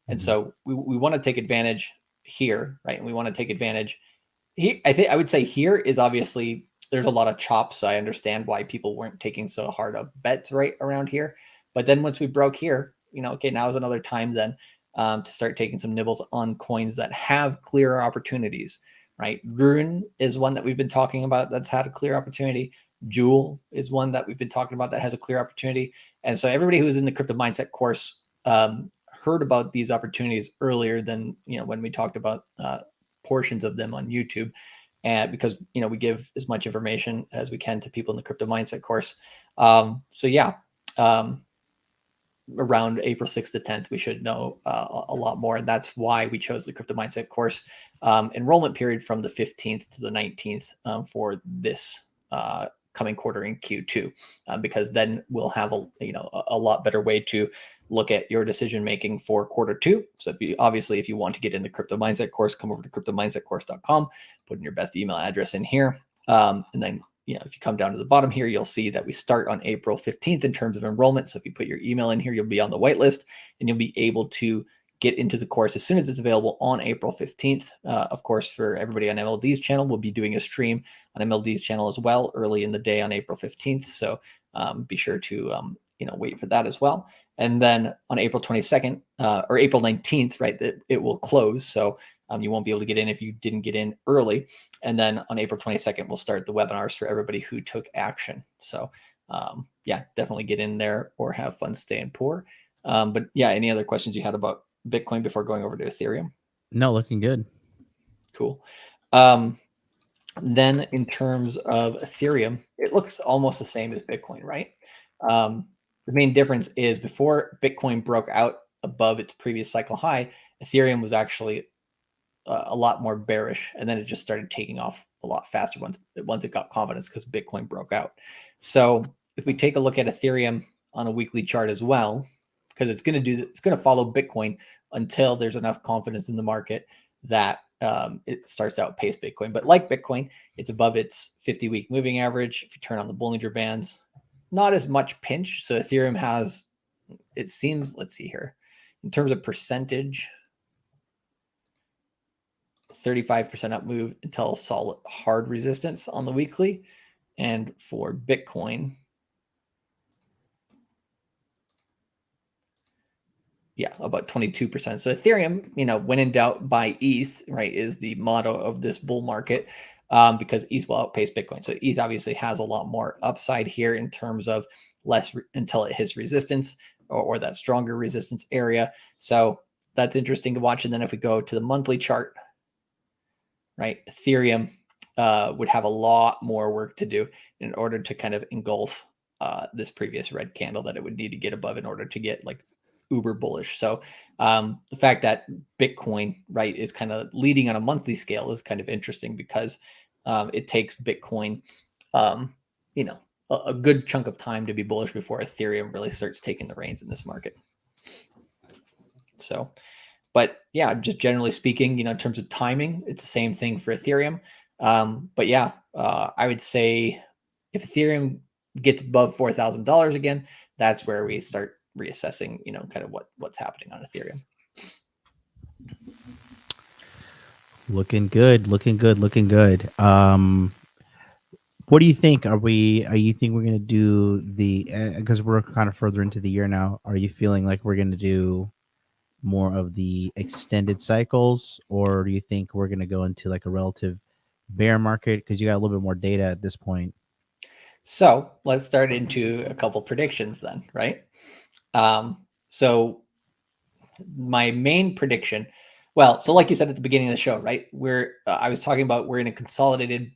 And so we want to take advantage here, right? And we want to take advantage here. I would say here is obviously there's a lot of chops. So I understand why people weren't taking so hard of bets right around here. But then once we broke here, okay, now is another time then to start taking some nibbles on coins that have clearer opportunities, right? Rune is one that we've been talking about that's had a clear opportunity. Jewel is one that we've been talking about that has a clear opportunity. And so everybody who was in the CryptoMindset course heard about these opportunities earlier than, when we talked about portions of them on YouTube. and because we give as much information as we can to people in the Crypto Mindset course. So yeah, around April 6th to 10th, we should know a lot more. And that's why we chose the Crypto Mindset course enrollment period from the 15th to the 19th for this coming quarter in Q2, because then we'll have a lot better way to look at your decision making for quarter two. So if you want to get in the Crypto Mindset course, come over to cryptomindsetcourse.com, put in your best email address in here, and then if you come down to the bottom here, you'll see that we start on April 15th in terms of enrollment. So if you put your email in here, you'll be on the whitelist and you'll be able to get into the course as soon as it's available on April 15th. Of course, for everybody on MLD's channel, we'll be doing a stream on MLD's channel as well early in the day on April 15th. So be sure to wait for that as well. And then on April 22nd or April 19th, right, it will close. So you won't be able to get in if you didn't get in early. And then on April 22nd, we'll start the webinars for everybody who took action. So yeah, definitely get in there or have fun staying poor. But yeah, any other questions you had about Bitcoin before going over to Ethereum? No, looking good. Cool. Then in terms of Ethereum, it looks almost the same as Bitcoin, right? The main difference is before Bitcoin broke out above its previous cycle high, Ethereum was actually a lot more bearish, and then it just started taking off a lot faster once it got confidence because Bitcoin broke out. So if we take a look at Ethereum on a weekly chart as well, because it's going to follow Bitcoin until there's enough confidence in the market that it starts to outpace Bitcoin. But like Bitcoin, it's above its 50-week moving average. If you turn on the Bollinger Bands, not as much pinch. So Ethereum has, it seems, let's see here, in terms of percentage, 35% up move until solid hard resistance on the weekly. And for Bitcoin, yeah, about 22%. So Ethereum, when in doubt, buy ETH, right, is the motto of this bull market, because ETH will outpace Bitcoin. So ETH obviously has a lot more upside here in terms of less until it hits resistance or that stronger resistance area. So that's interesting to watch. And then if we go to the monthly chart, right, Ethereum would have a lot more work to do in order to kind of engulf this previous red candle that it would need to get above in order to get like uber bullish. So the fact that Bitcoin, right, is kind of leading on a monthly scale is kind of interesting because it takes Bitcoin, a good chunk of time to be bullish before Ethereum really starts taking the reins in this market. So, but yeah, just generally speaking, in terms of timing, it's the same thing for Ethereum. But yeah, I would say if Ethereum gets above $4,000 again, that's where we start reassessing, kind of what's happening on Ethereum. Looking good. What do you think? You think we're gonna do because we're kind of further into the year now? Are you feeling like we're gonna do more of the extended cycles, or do you think we're gonna go into like a relative bear market because you got a little bit more data at this point? So let's start into a couple predictions then, right? So my main prediction, so like you said at the beginning of the show, right? I was talking about we're in a consolidated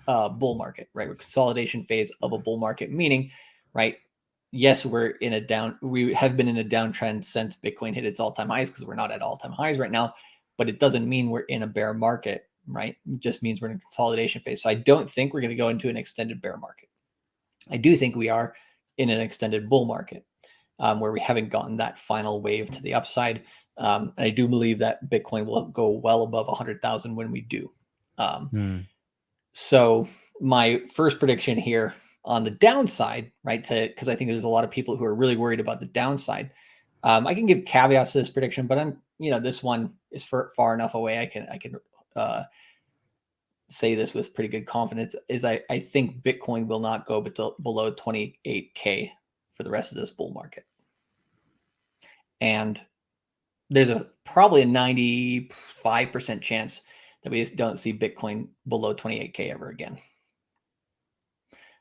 bull market, right? We're consolidation phase of a bull market, meaning, right? Yes, we have been in a downtrend since Bitcoin hit its all-time highs because we're not at all-time highs right now, but it doesn't mean we're in a bear market, right? It just means we're in a consolidation phase. So I don't think we're going to go into an extended bear market. I do think we are in an extended bull market where we haven't gotten that final wave to the upside. And I do believe that Bitcoin will go well above 100,000 when we do. So my first prediction here on the downside, right, because I think there's a lot of people who are really worried about the downside. I can give caveats to this prediction, but this one is far enough away. I can say this with pretty good confidence. Is I think Bitcoin will not go below 28K for the rest of this bull market, and there's probably a 95% chance that we don't see Bitcoin below 28K ever again.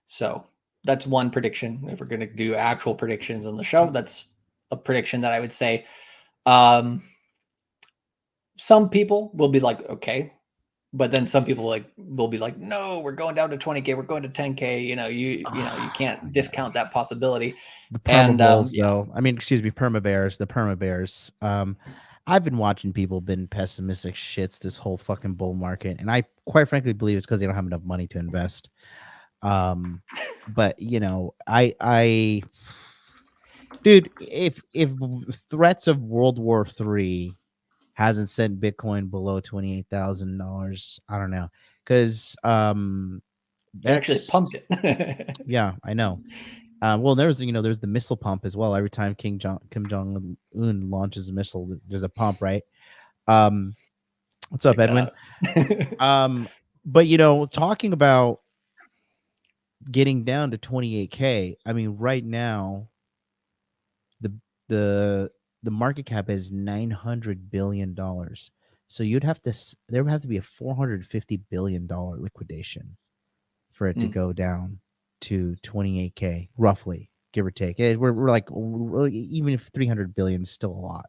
So that's one prediction. If we're going to do actual predictions on the show, that's a prediction that I would say some people will be like, okay, But then some people will be like, no, we're going down to 20K, we're going to 10K. You can't Yeah. discount that possibility. The perma And bulls, yeah, though. I mean, excuse me, perma bears. The perma bears. I've been watching people been pessimistic shits this whole fucking bull market, and I quite frankly believe it's because they don't have enough money to invest. But dude, if threats of World War III hasn't sent Bitcoin below $28,000, I don't know, because it actually that's pumped it. yeah, I know. Well, there's there's the missile pump as well. Every time Kim Jong Un launches a missile, there's a pump, right? Um, what's up, Check that Edwin? out. But talking about getting down to 28K, I mean, right now the the the market cap is $900 billion. So there would have to be a $450 billion liquidation for it to Mm, go down to 28K, roughly, give or take. Even if 300 billion is still a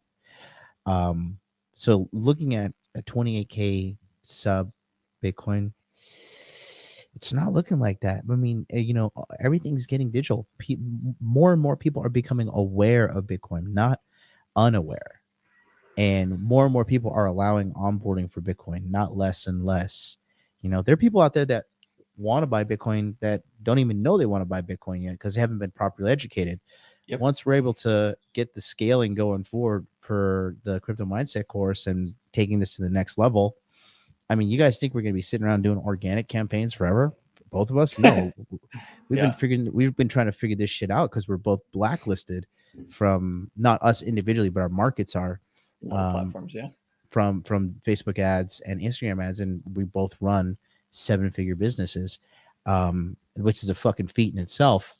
lot. So looking at a 28K sub Bitcoin, it's not looking like that. I mean, everything's getting digital. More and more people are becoming aware of Bitcoin, not unaware. And more people are allowing onboarding for Bitcoin, not less and less. There are people out there that want to buy Bitcoin that don't even know they want to buy Bitcoin yet because they haven't been properly educated. yep. Once we're able to get the scaling going forward for the Crypto Mindset course and taking this to the next level, I mean, you guys think we're going to be sitting around doing organic campaigns forever? Both of us? No. Yeah. We've been trying to figure this shit out because we're both blacklisted from not us individually, but our markets are A lot of um, platforms. Yeah. from Facebook ads and Instagram ads, and we both run 7-figure businesses, which is a fucking feat in itself.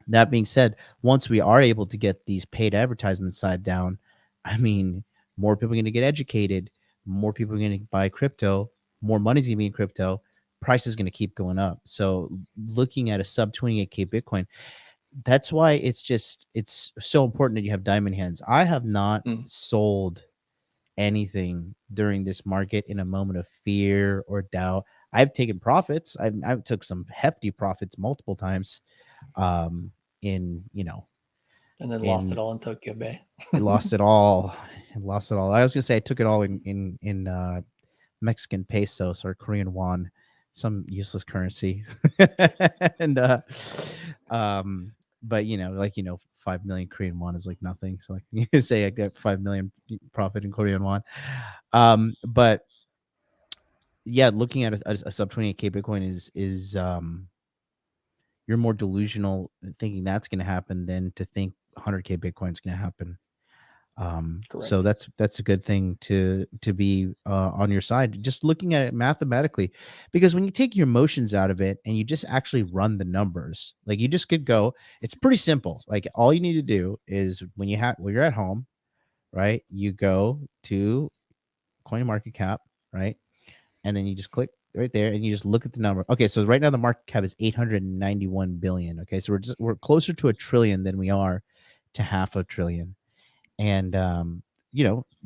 That being said, once we are able to get these paid advertisement side down, I mean, more people are going to get educated, more people are going to buy crypto, more money's going to be in crypto, price is going to keep going up. So looking at a sub 28K Bitcoin, that's why it's so important that you have diamond hands. I have not Mm. sold anything during this market in a moment of fear or doubt. I've taken profits. I've took some hefty profits multiple times. Um, in And then lost it in all in Tokyo Bay. I lost it all. I lost it all. I was gonna say I took it all in Mexican pesos or Korean won, some useless currency. and um but 5 million Korean won is like nothing. So like you can say I got 5 million profit in Korean won. But yeah, looking at a sub 28K Bitcoin is you're more delusional thinking that's going to happen than to think 100K Bitcoin is going to happen. So Correct. that's a good thing to be on your side. Just looking at it mathematically, because when you take your emotions out of it and you just actually run the numbers, like you just could go. It's pretty simple. Like all you need to do is when you're at home, right? You go to CoinMarketCap, right? And then you just click right there and you just look at the number. Okay, so right now the market cap is 891 billion. Okay, so we're closer to a trillion than we are to half a trillion. And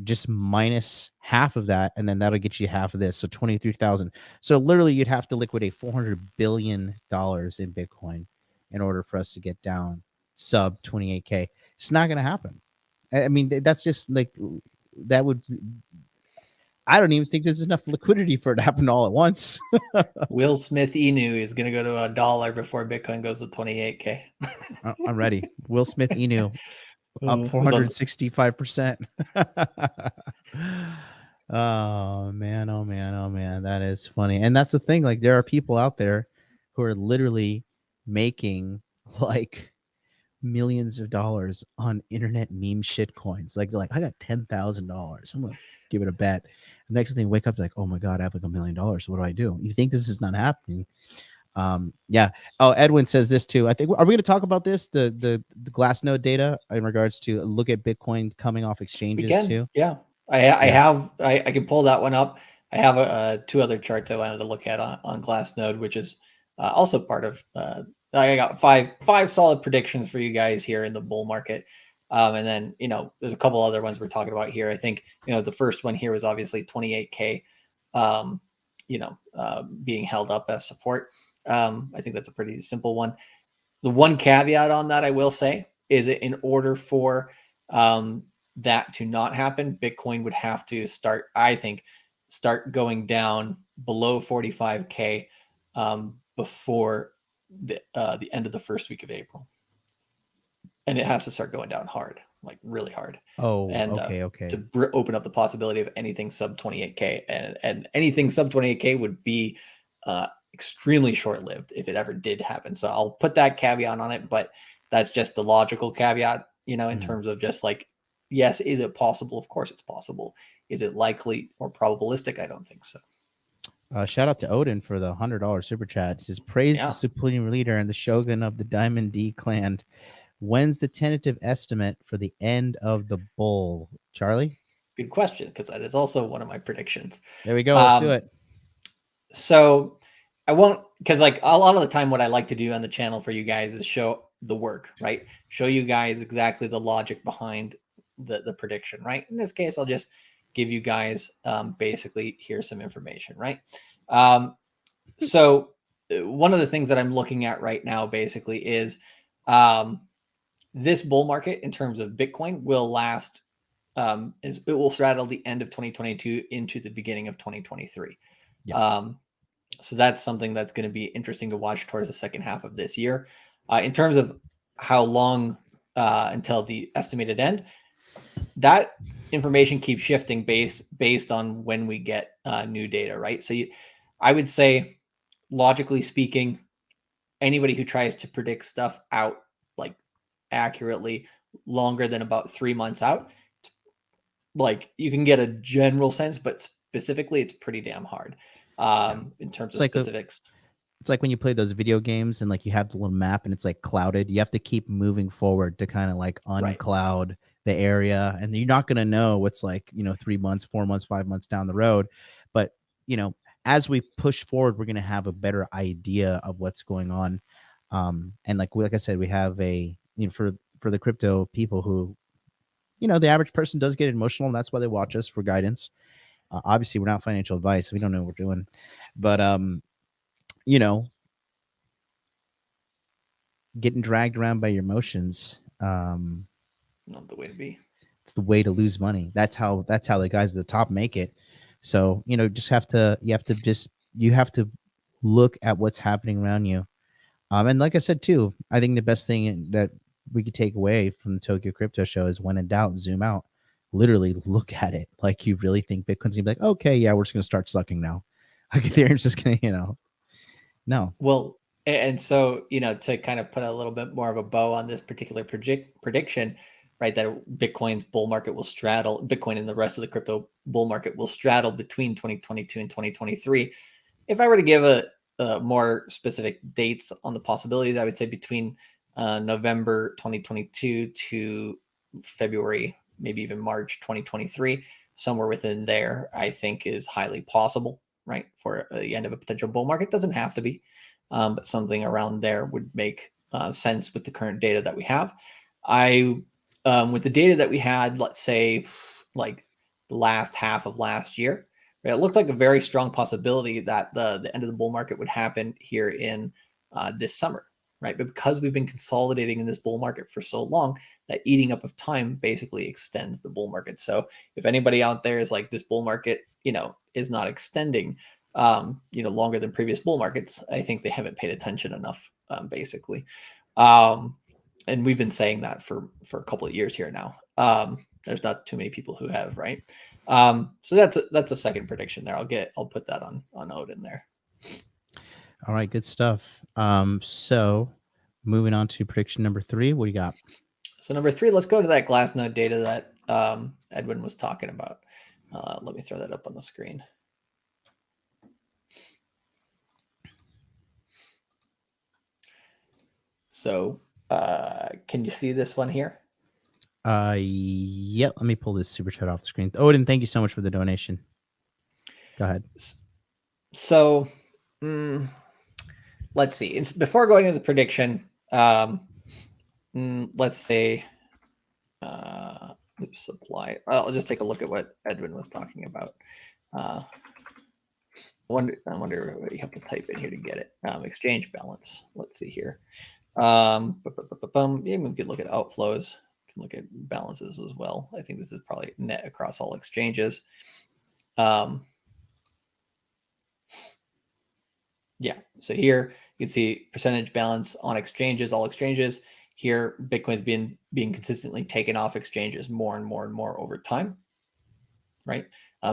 just minus half of that, and then that'll get you half of this, so 23,000. So literally you'd have to liquidate $400 billion in Bitcoin in order for us to get down sub 28K. It's not going to happen. I mean, that's just like that would I don't even think there's enough liquidity for it to happen all at once. Will Smithenu is going to go to $1 before Bitcoin goes to 28K. I'm ready. Will Smith Inu up It was on 465%. Oh man, oh man, oh man, that is funny. And that's the thing, like there are people out there who are literally making like millions of dollars on internet meme shit coins. Like they're like, I got $10,000. I'm gonna give it a bet. The next thing, wake up like, oh my god, I have like $1 million. What do I do? You think this is not happening? Yeah. Oh, Edwin says this too. I think are we going to talk about this the Glassnode data in regards to look at Bitcoin coming off We exchanges can, too? yeah. Yeah. I can pull that one up. I have two other charts I wanted to look at on Glassnode, which is also part of. I got five solid predictions for you guys here in the bull market, and then there's a couple other ones we're talking about here. I think the first one here was obviously 28K. being held up as support. I think that's a pretty simple one. The one caveat on that I will say is that in order for that to not happen, Bitcoin would have to start going down below 45K before the end of the first week of April. And it has to start going down hard, like really hard. Oh, And okay. to open up the possibility of anything sub 28K, and anything sub 28K would be extremely short-lived if it ever did happen. So I'll put that caveat on it, but that's just the logical caveat, in terms of just like, yes, is it possible? Of course it's possible. Is it likely or probabilistic? I don't think so. Shout out to Odin for the $100 super chat. He says, praise the supreme leader and the shogun of the Diamond D clan. When's the tentative estimate for the end of the bull? Charlie? Good question, because that is also one of my predictions. There we go. Let's do it. So I won't, because like a lot of the time what I like to do on the channel for you guys is show the work, right? Show you guys exactly the logic behind the prediction, right? In this case, I'll just give you guys basically here's some information, right? So one of the things that I'm looking at right now basically is this bull market in terms of Bitcoin will last, it will straddle the end of 2022 into the beginning of 2023. Yeah. So that's something that's going to be interesting to watch towards the second half of this year. In terms of how long until the estimated end, that information keeps shifting based on when we get new data, right? So I would say, logically speaking, anybody who tries to predict stuff out like accurately longer than about 3 months out, like you can get a general sense, but specifically it's pretty damn hard in terms of specifics. It's like when you play those video games and like you have the little map and it's like clouded. You have to keep moving forward to kind of like uncloud the area, and you're not going to know what's like, 3 months, 4 months, 5 months down the road. But, as we push forward, we're going to have a better idea of what's going on. And like I said, we have for the crypto people who, the average person does get emotional, and that's why they watch us for guidance. Obviously we're not financial advice. We don't know what we're doing, but, getting dragged around by your emotions, not the way to be. It's the way to lose money. That's how the guys at the top make it. So, you have to look at what's happening around you. And like I said, too, I think the best thing that we could take away from the Tokyo Crypto Show is, when in doubt, zoom out. Literally look at it. Like, you really think Bitcoin's gonna be like, okay, yeah, we're just gonna start sucking now. Like Ethereum's just gonna, no. Well, and so, to kind of put a little bit more of a bow on this particular prediction, right, that Bitcoin's bull market will straddle, Bitcoin and the rest of the crypto bull market will straddle between 2022 and 2023. If I were to give a more specific dates on the possibilities, I would say between November 2022 to February, maybe even March 2023, somewhere within there, I think is highly possible, right, for the end of a potential bull market. Doesn't have to be, but something around there would make sense with the current data that we have. With the data that we had, let's say, like the last half of last year, it looked like a very strong possibility that the end of the bull market would happen here in this summer, right? But because we've been consolidating in this bull market for so long, that eating up of time basically extends the bull market. So if anybody out there is like, this bull market, is not extending, longer than previous bull markets, I think they haven't paid attention enough, basically. And we've been saying that for a couple of years here now. There's not too many people who have, right? So that's a second prediction there. I'll put that on Odin there. All right, good stuff. So moving on to prediction number 3, what do you got? So number 3, let's go to that Glassnode data that Edwin was talking about. Let me throw that up on the screen. So can you see this one here? Yep. Let me pull this super chat off the screen. Odin, thank you so much for the donation. Go ahead. So let's see. Before going into the prediction, let's say supply. I'll just take a look at what Edwin was talking about. I wonder what you have to type in here to get it. Exchange balance. Let's see here. Yeah, we could look at outflows. We can look at balances as well. I think this is probably net across all exchanges. Yeah, so here you can see percentage balance on exchanges, all exchanges. Here, Bitcoin's being consistently taken off exchanges more and more and more over time, right?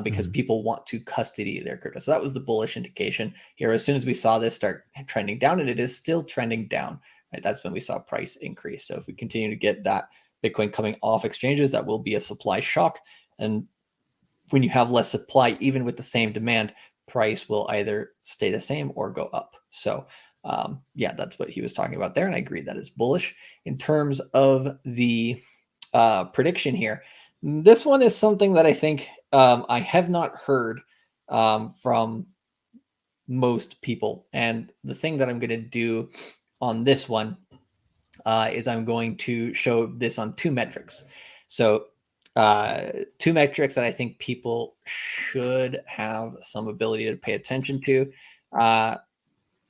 Because people want to custody their crypto. So that was the bullish indication here. As soon as we saw this start trending down, and it is still trending down, right? That's when we saw price increase. So if we continue to get that Bitcoin coming off exchanges, that will be a supply shock. And when you have less supply, even with the same demand, price will either stay the same or go up. So yeah, that's what he was talking about there. And I agree that is bullish. In terms of the prediction here, this one is something that I think I have not heard from most people. And the thing that I'm going to do on this one is I'm going to show this on two metrics. So two metrics that I think people should have some ability to pay attention to.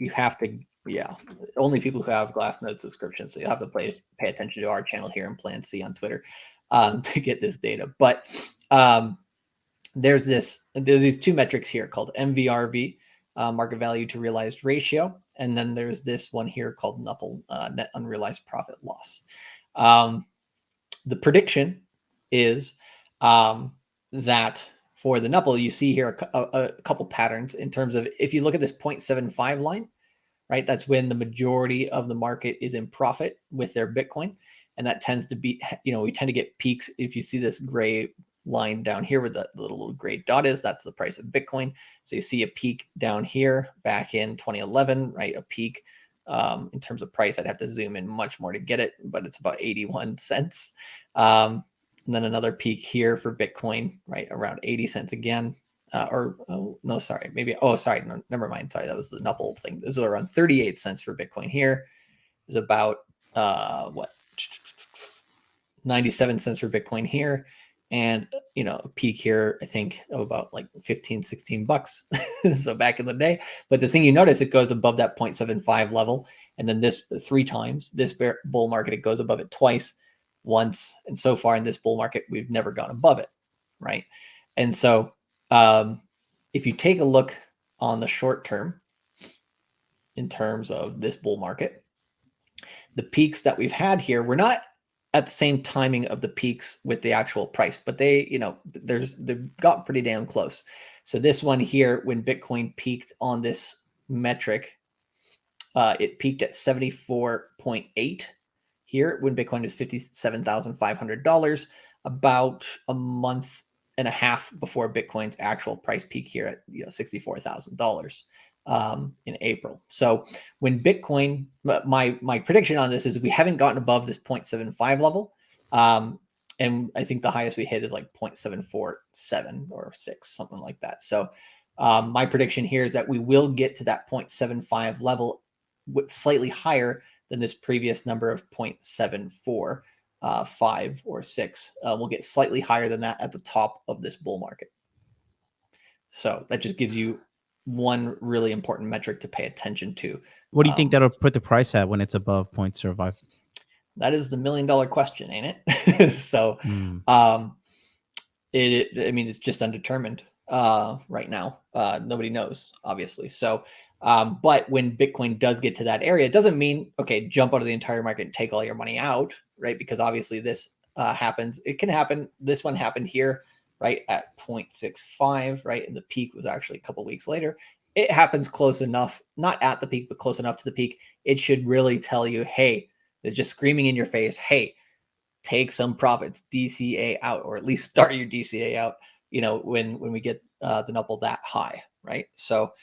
You have to, yeah, only people who have Glassnode subscriptions. So you have to pay attention to our channel here in Plan C on Twitter to get this data. But there's these two metrics here called MVRV, market value to realized ratio. And then there's this one here called NUPL, net unrealized profit loss. The prediction is that for the NUPL, you see here a couple patterns in terms of, if you look at this 0.75 line, right, that's when the majority of the market is in profit with their Bitcoin. And that tends to be, we tend to get peaks. If you see this gray line down here where the little gray dot is, that's the price of Bitcoin. So you see a peak down here back in 2011, right? A peak in terms of price. I'd have to zoom in much more to get it, but it's about 81 cents. And then another peak here for Bitcoin, right? Around 80 cents again. Never mind. Sorry, that was the NUPL thing. This is around 38 cents for Bitcoin here. There's about 97 cents for Bitcoin here. And, a peak here, I think, of about like 15, 16 bucks. So back in the day. But the thing you notice, it goes above that 0.75 level. And then this 3 times, this bull market, it goes above it twice, once. And so far in this bull market, we've never gone above it, right? And so if you take a look on the short term, in terms of this bull market, the peaks that we've had here, we're not at the same timing of the peaks with the actual price, but they've got pretty damn close. So this one here, when Bitcoin peaked on this metric, it peaked at 74.8 here when Bitcoin is $57,500, about a month and a half before Bitcoin's actual price peak here at $64,000 in April. So when Bitcoin, my prediction on this is we haven't gotten above this 0.75 level. And I think the highest we hit is like 0.747 or 6, something like that. So my prediction here is that we will get to that 0.75 level slightly higher than this previous number of 0.74, 5 or 6. We'll get slightly higher than that at the top of this bull market. So that just gives you one really important metric to pay attention to. What do you think that'll put the price at when it's above 0.05? That is the $1 million question, ain't it? So, it's just undetermined right now. Nobody knows, obviously. So, but when Bitcoin does get to that area, it doesn't mean, okay, jump out of the entire market and take all your money out, right? Because obviously this happens. It can happen. This one happened here, right, at 0.65, right? And the peak was actually a couple weeks later. It happens close enough, not at the peak, but close enough to the peak. It should really tell you, hey, they're just screaming in your face, hey, take some profits, DCA out, or at least start your DCA out, when we get the NUPL that high, right? So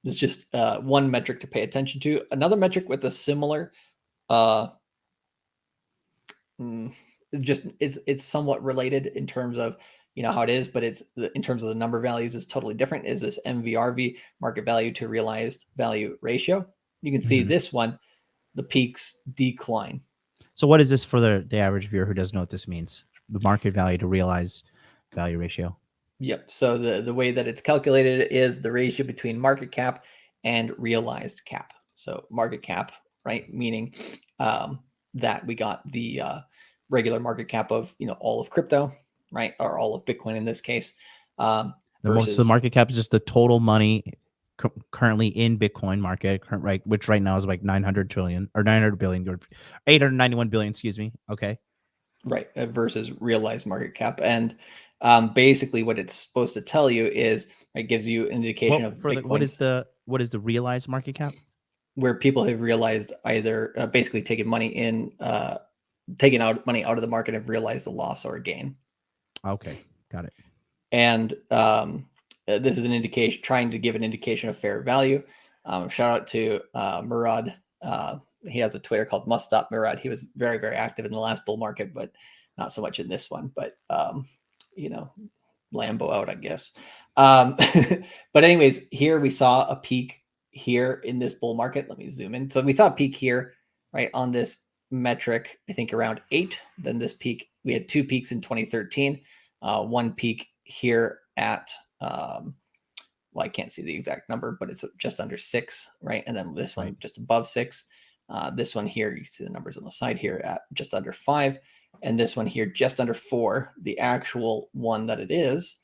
it's just one metric to pay attention to. Another metric with a similar, it's somewhat related in terms of, how it is, but it's in terms of the number values is totally different, is this MVRV, market value to realized value ratio. You can see this one, the peaks decline. So what is this for the average viewer who doesn't know what this means? The market value to realized value ratio. Yep. So the way that it's calculated is the ratio between market cap and realized cap. So market cap, right, meaning that we got the regular market cap of all of crypto, right, or all of Bitcoin in this case, The versus market cap is just the total money currently in Bitcoin market, right? Which right now is like 900 trillion or 900 billion or 891 billion. Excuse me. Okay. right versus realized market cap. And basically what it's supposed to tell you is it gives you an indication Well, of for Bitcoin's what is the realized market cap? where people have realized either basically taken money in taken out money out of the market and have realized a loss or a gain. Okay, got it. And this is an indication, trying to give an indication of fair value. Shout out to Murad. He has a Twitter called Must Stop Murad. He was very, very active in the last bull market, but not so much in this one. But Lambo out, I guess. But anyways, here we saw a peak here in this bull market. Let me zoom in. So we saw a peak here, right, on this metric, I think around 8. Then this peak, we had 2 peaks in 2013, one peak here at, well, I can't see the exact number, but it's just under 6, right? And then this one just above 6. This one here, you can see the numbers on the side here at just under 5. And this one here, just under 4. The actual one that it is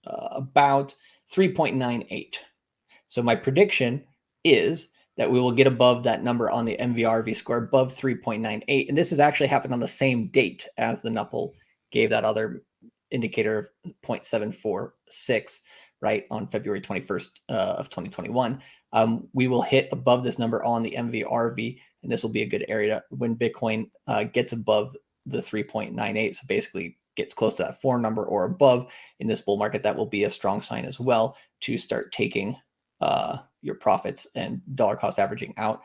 about 3.98. So my prediction is that we will get above that number on the MVRV score, above 3.98. And this has actually happened on the same date as the Nuppel gave that other indicator of 0.746, right, on February 21st of 2021. We will hit above this number on the MVRV, and this will be a good area when Bitcoin gets above the 3.98. So basically gets close to that 4 number or above in this bull market. That will be a strong sign as well to start taking your profits and dollar cost averaging out.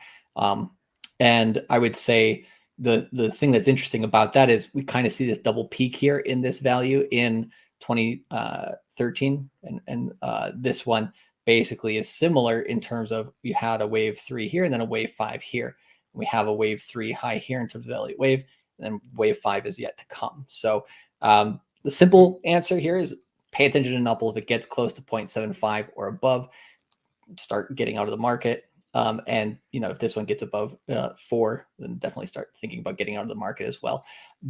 And I would say the thing that's interesting about that is we kind of see this double peak here in this value in 2013, and this one basically is similar in terms of you had a wave 3 here and then a wave 5 here. We have a wave 3 high here in terms of Elliott wave, and then wave 5 is yet to come. So the simple answer here is pay attention to Nuppel. If it gets close to 0.75 or above, start getting out of the market. And if this one gets above 4, then definitely start thinking about getting out of the market as well.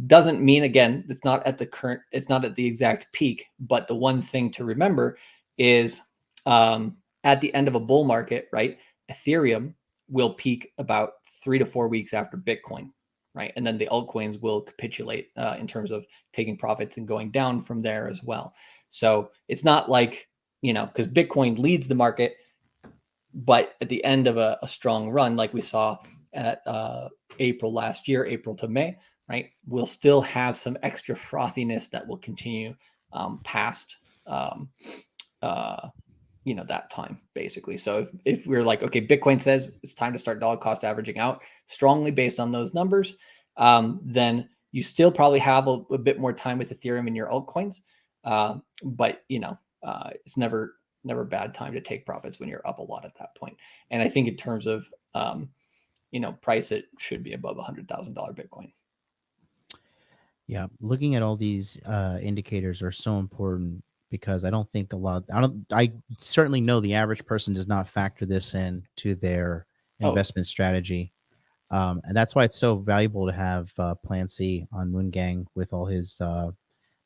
Doesn't mean, again, it's not at the exact peak, but the one thing to remember is at the end of a bull market, right, Ethereum will peak about 3 to 4 weeks after Bitcoin, right? And then the altcoins will capitulate in terms of taking profits and going down from there as well. So it's not like, because Bitcoin leads the market, but at the end of a strong run, like we saw at April last year, April to May, right, we'll still have some extra frothiness that will continue past that time, basically. So if we're like, okay, Bitcoin says it's time to start dollar cost averaging out strongly based on those numbers, then you still probably have a bit more time with Ethereum in your altcoins. But it's never a bad time to take profits when you're up a lot at that point. And I think in terms of price, it should be above $100,000 Bitcoin. Yeah, looking at all these indicators are so important because I certainly know the average person does not factor this in to their investment strategy. And that's why it's so valuable to have Plan C on Moon Gang with all his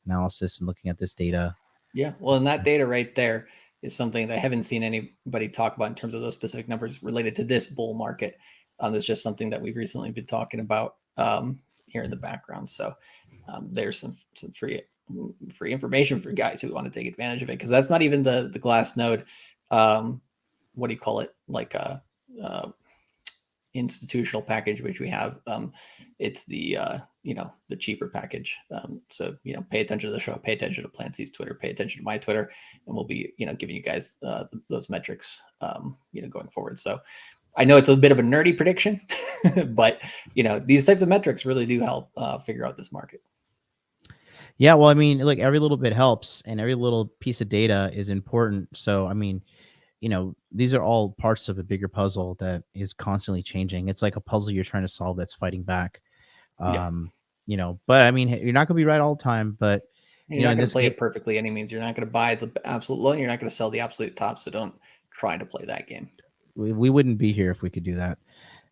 analysis and looking at this data. Yeah, well, and that data right there is something that I haven't seen anybody talk about in terms of those specific numbers related to this bull market. It's just something that we've recently been talking about here in the background. So there's some free information for guys who want to take advantage of it, because that's not even the glass node. What do you call it? Like a institutional package, which we have. It's the the cheaper package. So pay attention to the show, pay attention to Plan C's Twitter, pay attention to my Twitter, and we'll be giving you guys those metrics going forward. So I know it's a bit of a nerdy prediction, but these types of metrics really do help figure out this market. Yeah, well, I mean, look, every little bit helps, and every little piece of data is important. So, I mean, these are all parts of a bigger puzzle that is constantly changing. It's like a puzzle you're trying to solve that's fighting back. But I mean, you're not going to be right all the time, but You're not going to play it perfectly any means. You're not going to buy the absolute low. You're not going to sell the absolute top. So don't try to play that game. We wouldn't be here if we could do that.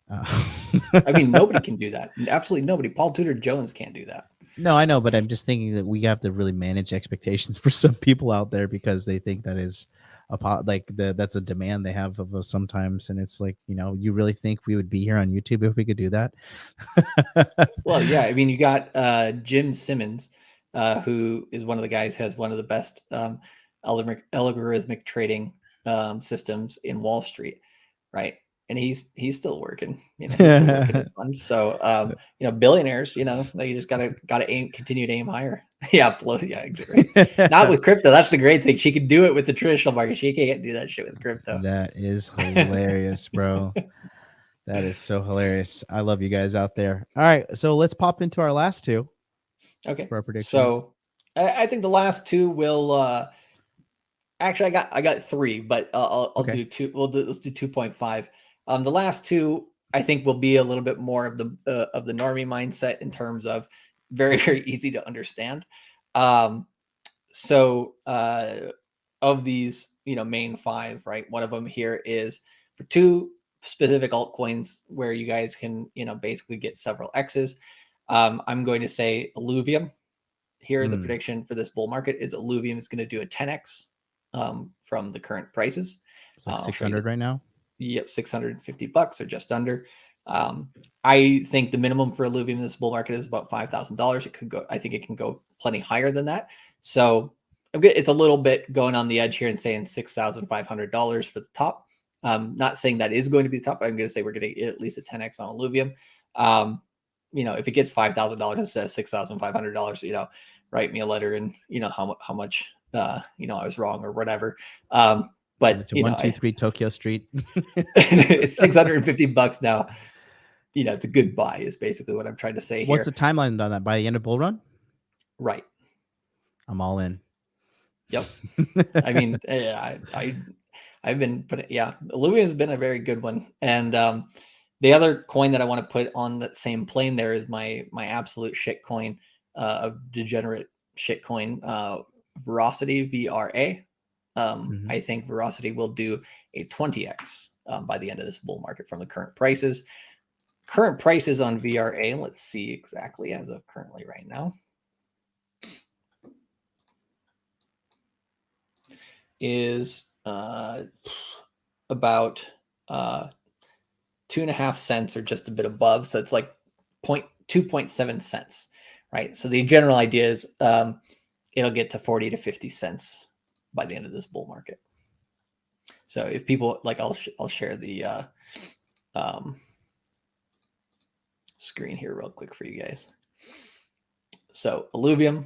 I mean, nobody can do that. Absolutely nobody. Paul Tudor Jones can't do that. No, I know, but I'm just thinking that we have to really manage expectations for some people out there because they think that is that's a demand they have of us sometimes, and it's like, you really think we would be here on YouTube if we could do that? Well, yeah, I mean, you got Jim Simmons, who is one of the guys who has one of the best algorithmic trading systems in Wall Street, right? And he's still working, he's still working his fun. So, billionaires, they just gotta continue to aim higher. Yeah, right. Not with crypto. That's the great thing. She can do it with the traditional market. She can't do that shit with crypto. That is hilarious, bro. That is so hilarious. I love you guys out there. All right, so let's pop into our last two. Okay. For our predictions. So I think the last two will. Actually, I got three, but I'll do two. Let's do 2.5. The last two I think will be a little bit more of the normie mindset in terms of very, very easy to understand. So of these, main five, right? One of them here is for two specific altcoins where you guys can, basically get several X's. I'm going to say Illuvium. Here, the prediction for this bull market is Illuvium is going to do a 10x from the current prices. It's like 600 right now. Yep, $650 or just under. I think the minimum for Illuvium in this bull market is about $5,000. It could go. I think it can go plenty higher than that. So it's a little bit going on the edge here and saying $6,500 for the top. Not saying that is going to be the top, but I'm going to say we're going to get at least a 10x on Illuvium. If it gets $5,000 instead of $6,500, write me a letter and how much I was wrong or whatever. But it's 123 Tokyo Street. It's $650 now. It's a good buy is basically what I'm trying to say here. What's the timeline on that? By the end of bull run? Right. I'm all in. Yep. I mean, I've been putting, Illuvium has been a very good one. And the other coin that I want to put on that same plane there is my absolute shit coin of degenerate shit coin, Veracity, VRA. I think Veracity will do a 20x by the end of this bull market from the current prices. Current prices on VRA, let's see exactly as of currently right now, is about 2.5 cents or just a bit above. So it's like 2.7 cents, right? So the general idea is it'll get to 40 to 50 cents by the end of this bull market. So if people like, I'll share the screen here real quick for you guys. So Illuvium,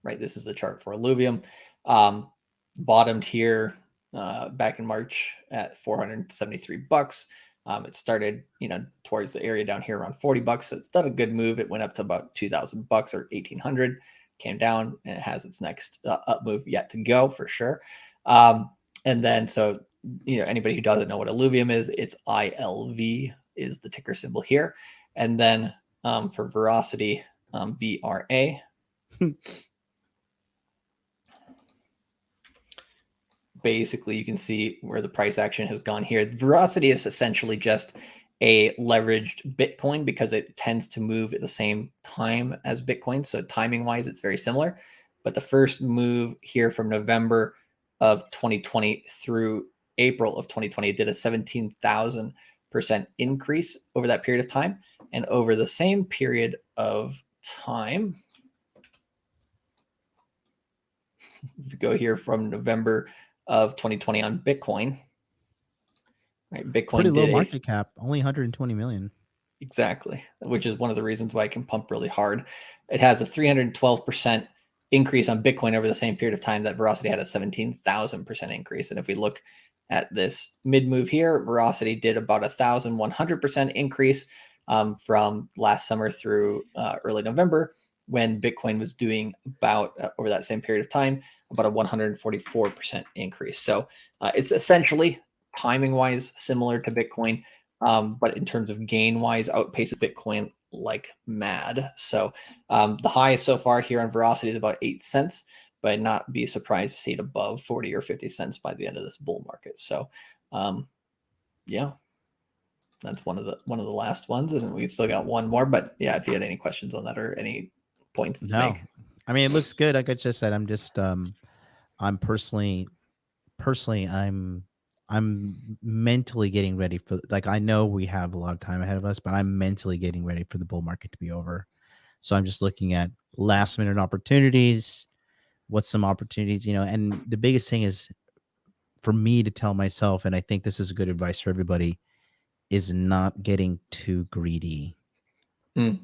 right? This is the chart for Illuvium. Bottomed here back in March at $473. It started, towards the area down here around $40. So it's done a good move. It went up to about $2,000 or $1,800, came down, and it has its next up move yet to go for sure. And then, so, anybody who doesn't know what Illuvium is, it's ILV is the ticker symbol here. And then for Veracity, VRA. Basically, you can see where the price action has gone here. Veracity is essentially just a leveraged Bitcoin because it tends to move at the same time as Bitcoin. So timing wise, it's very similar. But the first move here from November of 2020 through April of 2020 did a 17,000% increase over that period of time. And over the same period of time, if you go here from November of 2020 on Bitcoin, right? Bitcoin pretty low market cap, only 120 million. Exactly, which is one of the reasons why it can pump really hard. It has a 312% increase on Bitcoin over the same period of time that Veracity had a 17,000% increase. And if we look at this mid move here, Veracity did about 1,100% increase from last summer through early November, when Bitcoin was doing about over that same period of time, about a 144% increase. So it's essentially timing wise similar to Bitcoin, but in terms of gain wise outpaces Bitcoin like mad. So the high so far here on Veracity is about 8 cents, but I'd not be surprised to see it above 40 or 50 cents by the end of this bull market. So yeah, that's one of the last ones, and we still got one more. But yeah, if you had any questions on that or any points to No, make. I mean, it looks good. Like I just said, I'm just I'm personally I'm mentally getting ready for, like, I know we have a lot of time ahead of us, but I'm mentally getting ready for the bull market to be over. So I'm just looking at last minute opportunities, what's some opportunities, and the biggest thing is for me to tell myself, and I think this is good advice for everybody, is not getting too greedy, Mm.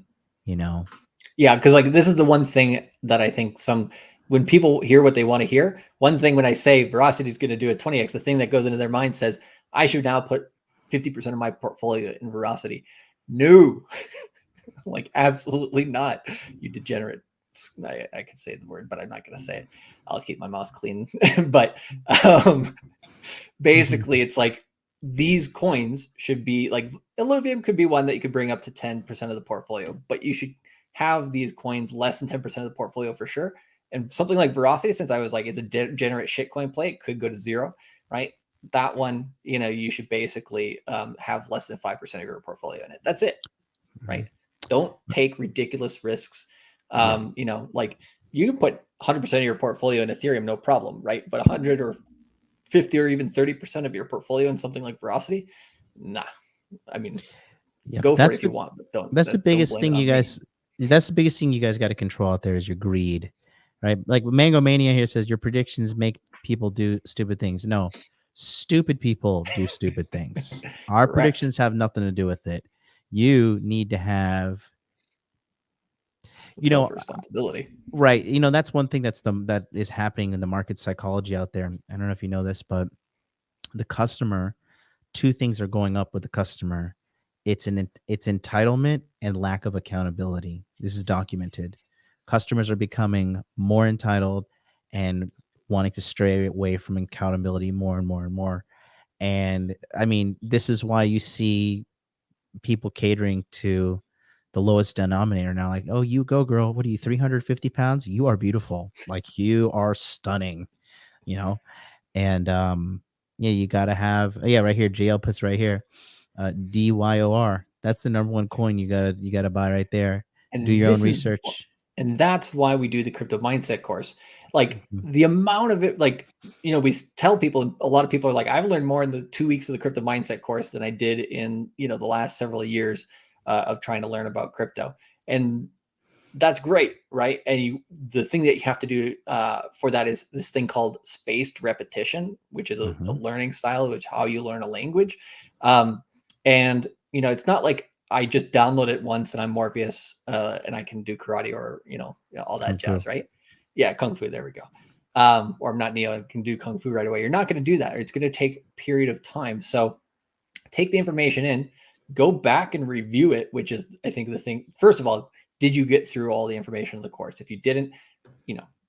you know. Yeah, because like this is the one thing that I think when people hear what they want to hear, one thing when I say Veracity is going to do a 20x, the thing that goes into their mind says, I should now put 50% of my portfolio in Veracity. No, like absolutely not. You degenerate. I could say the word, but I'm not going to say it. I'll keep my mouth clean. But basically, it's like these coins should be like Illuvium could be one that you could bring up to 10% of the portfolio, but you should have these coins less than 10% of the portfolio for sure. And something like Veracity, since I was like, it's a degenerate shitcoin play, it could go to zero, right? That one, you should basically have less than 5% of your portfolio in it. That's it, right? Don't take ridiculous risks. Yeah. Like you can put 100% of your portfolio in Ethereum, no problem, right? But 100 or 50 or even 30% of your portfolio in something like Veracity, nah. I mean, Yeah, go for it if you want, but that's the don't biggest blame it thing on me. that's the biggest thing you guys got to control out there is your greed, right? Like Mango Mania here says your predictions make people do stupid things. No, stupid people do stupid things. Our Correct. predictions have nothing to do with it. You need to have, Some you know, self-responsibility. right. That's one thing that is happening in the market psychology out there. I don't know if you know this, but the customer, two things are going up with the customer. It's entitlement and lack of accountability. This is documented. Customers are becoming more entitled and wanting to stray away from accountability more and more and more. And I mean, this is why you see people catering to the lowest denominator now. Like, oh, you go, girl. What are you, 350 pounds? You are beautiful. Like, you are stunning, you know? And yeah, you gotta have, yeah, right here, JL puts right here, DYOR. That's the number one coin you gotta buy right there. Do And your own this is research. and that's why we do the crypto mindset course. Like Mhm. the amount of it, like, we tell people, a lot of people are like, I've learned more in the 2 weeks of the crypto mindset course than I did in, the last several years of trying to learn about crypto. And that's great, right? And the thing that you have to do for that is this thing called spaced repetition, which is a Mhm. learning style, which is how you learn a language. And it's not like I just download it once and I'm Morpheus and I can do karate or all Kung that Fu. jazz, right? Yeah, kung fu. There we go. Or I'm not Neo and can do kung fu right away. You're not going to do that. It's going to take a period of time. So take the information in, go back and review it, which is, I think, the thing. First of all, did you get through all the information of the course? If you didn't,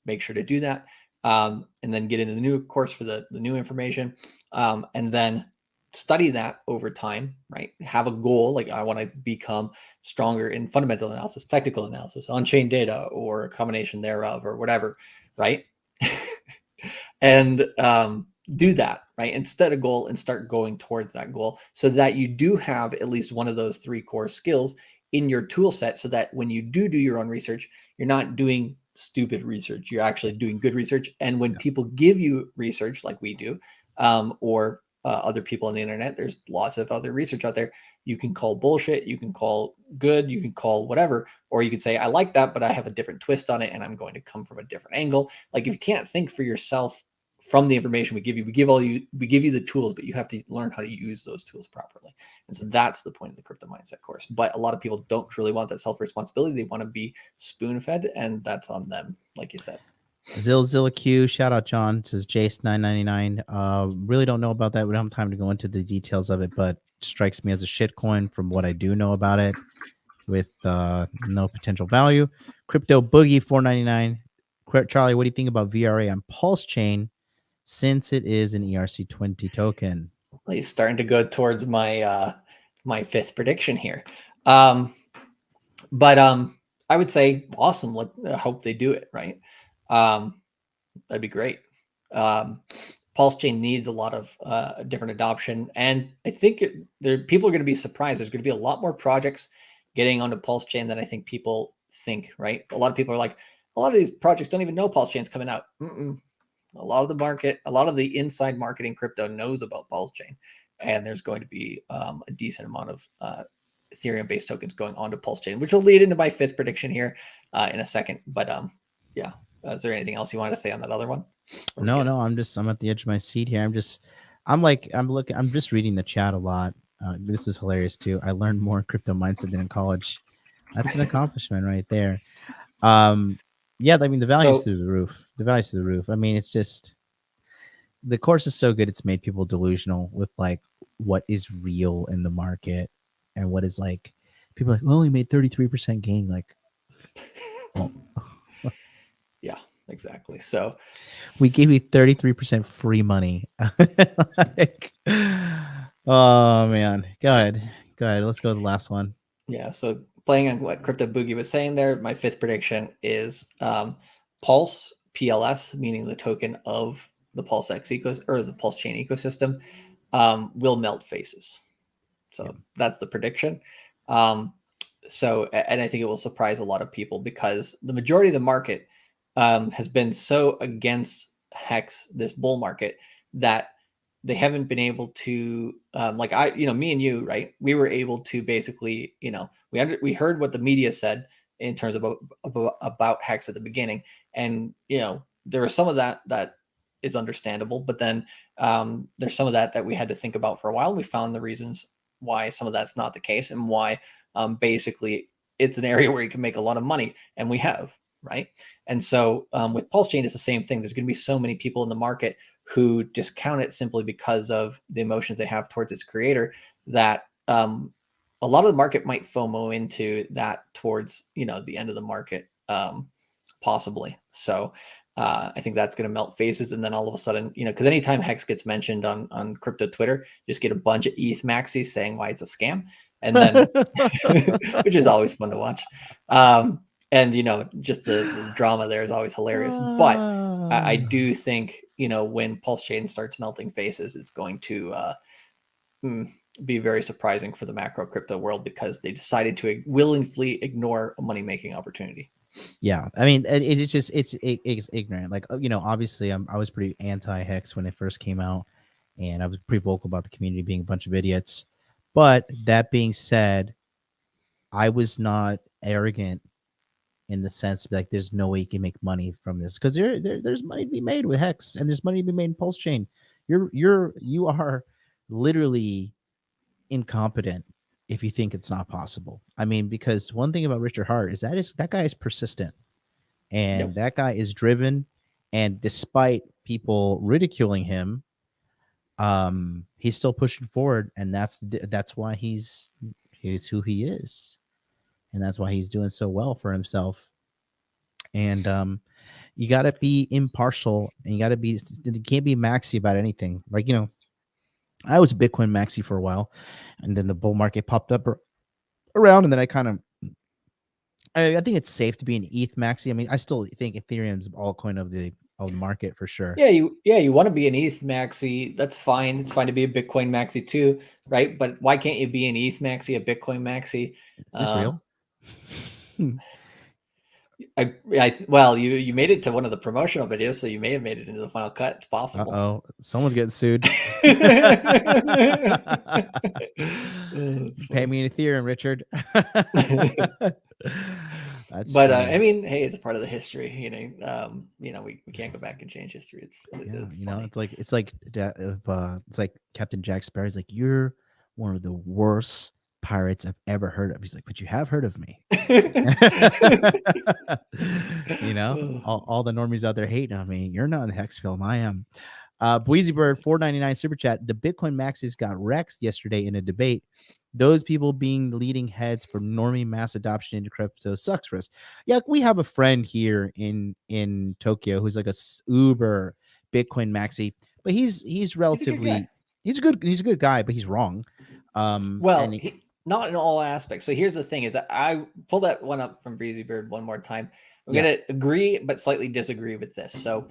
make sure to do that. And then get into the new course for the new information. And then study that over time, right? Have a goal. Like I want to become stronger in fundamental analysis, technical analysis, on-chain data, or a combination thereof, or whatever, right? And do that, right? And set a goal and start going towards that goal so that you do have at least one of those three core skills in your tool set so that when you do your own research, you're not doing stupid research. You're actually doing good research. And when people give you research like we do, or other people on the internet, there's lots of other research out there. You can call bullshit, you can call good, you can call whatever, or you can say, I like that, but I have a different twist on it and I'm going to come from a different angle. Like if you can't think for yourself from the information we give you, we give you the tools, but you have to learn how to use those tools properly. And so that's the point of the crypto mindset course. But a lot of people don't really want that self-responsibility. They want to be spoon-fed, and that's on them, like you said. Zilla Q, shout out John, says Jace 999. Really don't know about that. We don't have time to go into the details of it, but strikes me as a shit coin from what I do know about it, with no potential value. Crypto Boogie 499. Charlie, what do you think about VRA on Pulse Chain since it is an ERC20 token? Well, he's starting to go towards my my fifth prediction here. Um, But I would say awesome. I hope they do it right. Um, that'd be great. Um, Pulse chain needs a lot of different adoption, and I think people are going to be surprised. There's going to be a lot more projects getting onto Pulse chain than I think people think. Right? A lot of people are like, a lot of these projects don't even know Pulse chain's coming out. A lot of the market, a lot of the inside marketing crypto knows about Pulse chain, and there's going to be a decent amount of Ethereum-based tokens going onto Pulse chain, which will lead into my fifth prediction here in a second. But yeah, is there anything else you wanted to say on that other one? No, I'm at the edge of my seat here. I'm just reading the chat a lot. This is hilarious too. I learned more crypto mindset than in college. That's an accomplishment right there. Yeah, I mean the value's through the roof. The value's through the roof. I mean, it's just the course is so good. It's made people delusional with like what is real in the market and what is like. People are like, well, he made 33% gain. Like, well, yeah, exactly. So we gave you 33% free money. Like, oh man, go ahead. Let's go to the last one. Yeah. So playing on what Crypto Boogie was saying there, my fifth prediction is Pulse PLS, meaning the token of the Pulse X or the Pulse chain ecosystem, will melt faces. So that's the prediction. And I think it will surprise a lot of people because the majority of the market has been so against Hex, this bull market, that they haven't been able to, me and you, right? We were able to basically, we heard what the media said in terms of about Hex at the beginning, and there was some of that is understandable, but then there's some of that we had to think about for a while. We found the reasons why some of that's not the case, and why basically it's an area where you can make a lot of money, and we have, right? And so with Pulse Chain, it's the same thing. There's going to be so many people in the market who discount it simply because of the emotions they have towards its creator, that a lot of the market might FOMO into that towards the end of the market, possibly. So I think that's going to melt faces, and then all of a sudden, because anytime Hex gets mentioned on crypto Twitter, just get a bunch of ETH maxis saying why it's a scam, and then which is always fun to watch. And just the drama there is always hilarious. But I do think when Pulse Chain starts melting faces, it's going to be very surprising for the macro crypto world, because they decided to willingly ignore a money making opportunity. Yeah, I mean, it's just it's ignorant. Like, obviously, I was pretty anti Hex when it first came out, and I was pretty vocal about the community being a bunch of idiots. But that being said, I was not arrogant in the sense like there's no way you can make money from this, because there's money to be made with Hex, and there's money to be made in Pulse Chain. You are literally incompetent if you think it's not possible. I mean, because one thing about Richard Hart is that guy is persistent, and that guy is driven, and despite people ridiculing him, he's still pushing forward, and that's why he's who he is, and that's why he's doing so well for himself. And you got to be impartial, and you can't be maxi about anything. Like, I was a Bitcoin maxi for a while, and then the bull market popped up around, and then I think it's safe to be an ETH maxi. I mean, I still think Ethereum's altcoin of the market for sure. Yeah, you want to be an ETH maxi. That's fine. It's fine to be a Bitcoin maxi too, right? But why can't you be an ETH maxi, a Bitcoin maxi? Is this real? Well, you made it to one of the promotional videos, so you may have made it into the final cut. It's possible. Uh-oh, someone's getting sued. Pay me in Ethereum, Richard. That's but funny. I mean, hey, it's part of the history. We can't go back and change history. It's it's like Captain Jack Sparrow's like, you're one of the worst pirates I've ever heard of. He's like, but you have heard of me. All the normies out there hating on me. You're not in the Hex film. I am. Bweezy Bird 499 super chat. The Bitcoin maxis got wrecked yesterday in a debate. Those people being the leading heads for normie mass adoption into crypto sucks for us. Yeah, we have a friend here in Tokyo who's like a uber Bitcoin maxi, but he's relatively he's a good guy, but he's wrong. Well, not in all aspects. So here's the thing: is I pull that one up from Breezy Bird one more time. I'm Yeah. going to agree, but slightly disagree with this. So,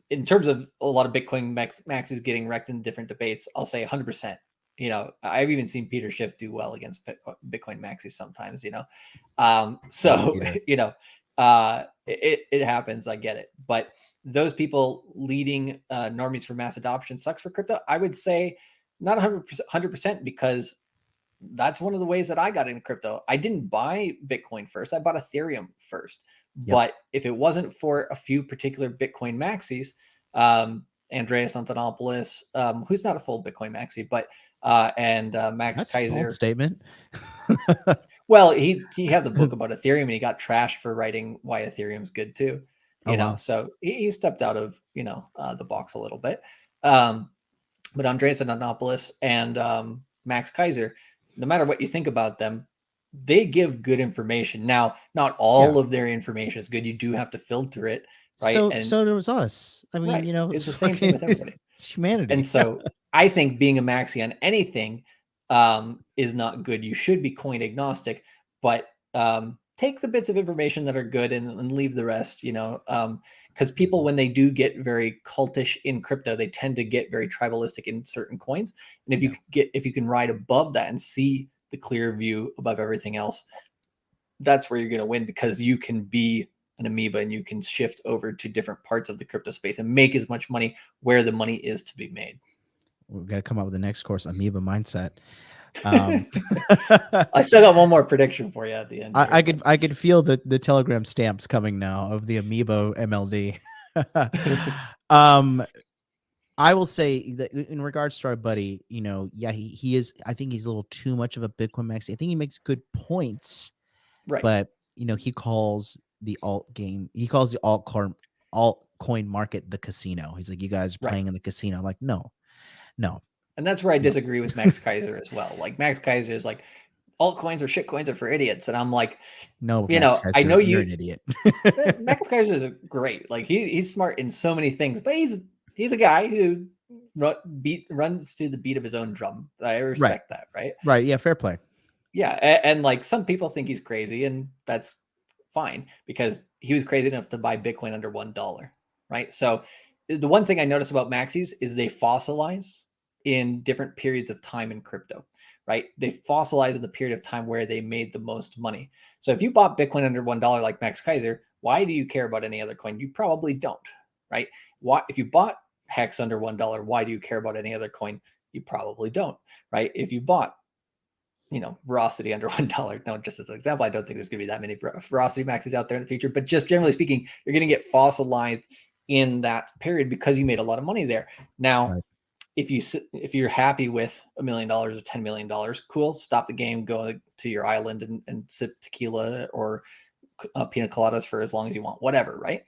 in terms of a lot of Bitcoin maxis getting wrecked in different debates, I'll say 100%. You know, I've even seen Peter Schiff do well against Bitcoin maxis sometimes. You know, so you know, it happens. I get it, but those people leading normies for mass adoption sucks for crypto. I would say not 100% because that's one of the ways that I got into crypto. I didn't buy Bitcoin first. I bought Ethereum first. Yep. But if it wasn't for a few particular Bitcoin maxis, Andreas Antonopoulos, who's not a full Bitcoin maxi, but and Max That's a bold Kaiser. statement. Well, he has a book about Ethereum, and he got trashed for writing why Ethereum's good too. You know, wow. so he stepped out of the box a little bit. But Andreas Antonopoulos and Max Kaiser, no matter what you think about them, they give good information. Now, not all of their information is good. You do have to filter it, right? So there was us. I mean, Right, you know, it's the same thing with everybody. It's humanity. And so I think being a maxi on anything is not good. You should be coin agnostic, but take the bits of information that are good and leave the rest, you know, because people, when they do get very cultish in crypto, they tend to get very tribalistic in certain coins. And if you can ride above that and see the clear view above everything else, that's where you're going to win, because you can be an amoeba and you can shift over to different parts of the crypto space and make as much money where the money is to be made. We've got to come up with the next course, Amoeba Mindset. I still got one more prediction for you at the end. I could feel the Telegram stamps coming now of the Amoeba MLD. I will say that in regards to our buddy, you know, yeah, he is. I think he's a little too much of a Bitcoin maxi. I think he makes good points, right? But you know, he calls the alt game. He calls the altcoin market the casino. He's like, you guys playing in the casino. I'm like, no. And that's where I disagree with Max Kaiser as well. Like Max Kaiser is like, altcoins or shitcoins are for idiots, and I'm like, no, you Max know, Kaiser, I know you're an idiot. Max Kaiser is great. Like he's smart in so many things, but he's a guy who runs to the beat of his own drum. I respect that, right? Right. Yeah. Fair play. Yeah, and like some people think he's crazy, and that's fine because he was crazy enough to buy Bitcoin under $1, right? So the one thing I notice about maxis is they fossilize in different periods of time in crypto, right? They fossilize in the period of time where they made the most money. So if you bought Bitcoin under $1 like Max Kaiser, why do you care about any other coin? You probably don't, right? Why, if you bought Hex under $1, why do you care about any other coin? You probably don't, right? If you bought, you know, Veracity under $1. No, just as an example, I don't think there's going to be that many Veracity maxes out there in the future, but just generally speaking, you're going to get fossilized in that period because you made a lot of money there. Now, Right. if you're happy with $1 million or $10 million, cool. Stop the game, go to your island and sip tequila or pina coladas for as long as you want, whatever, right?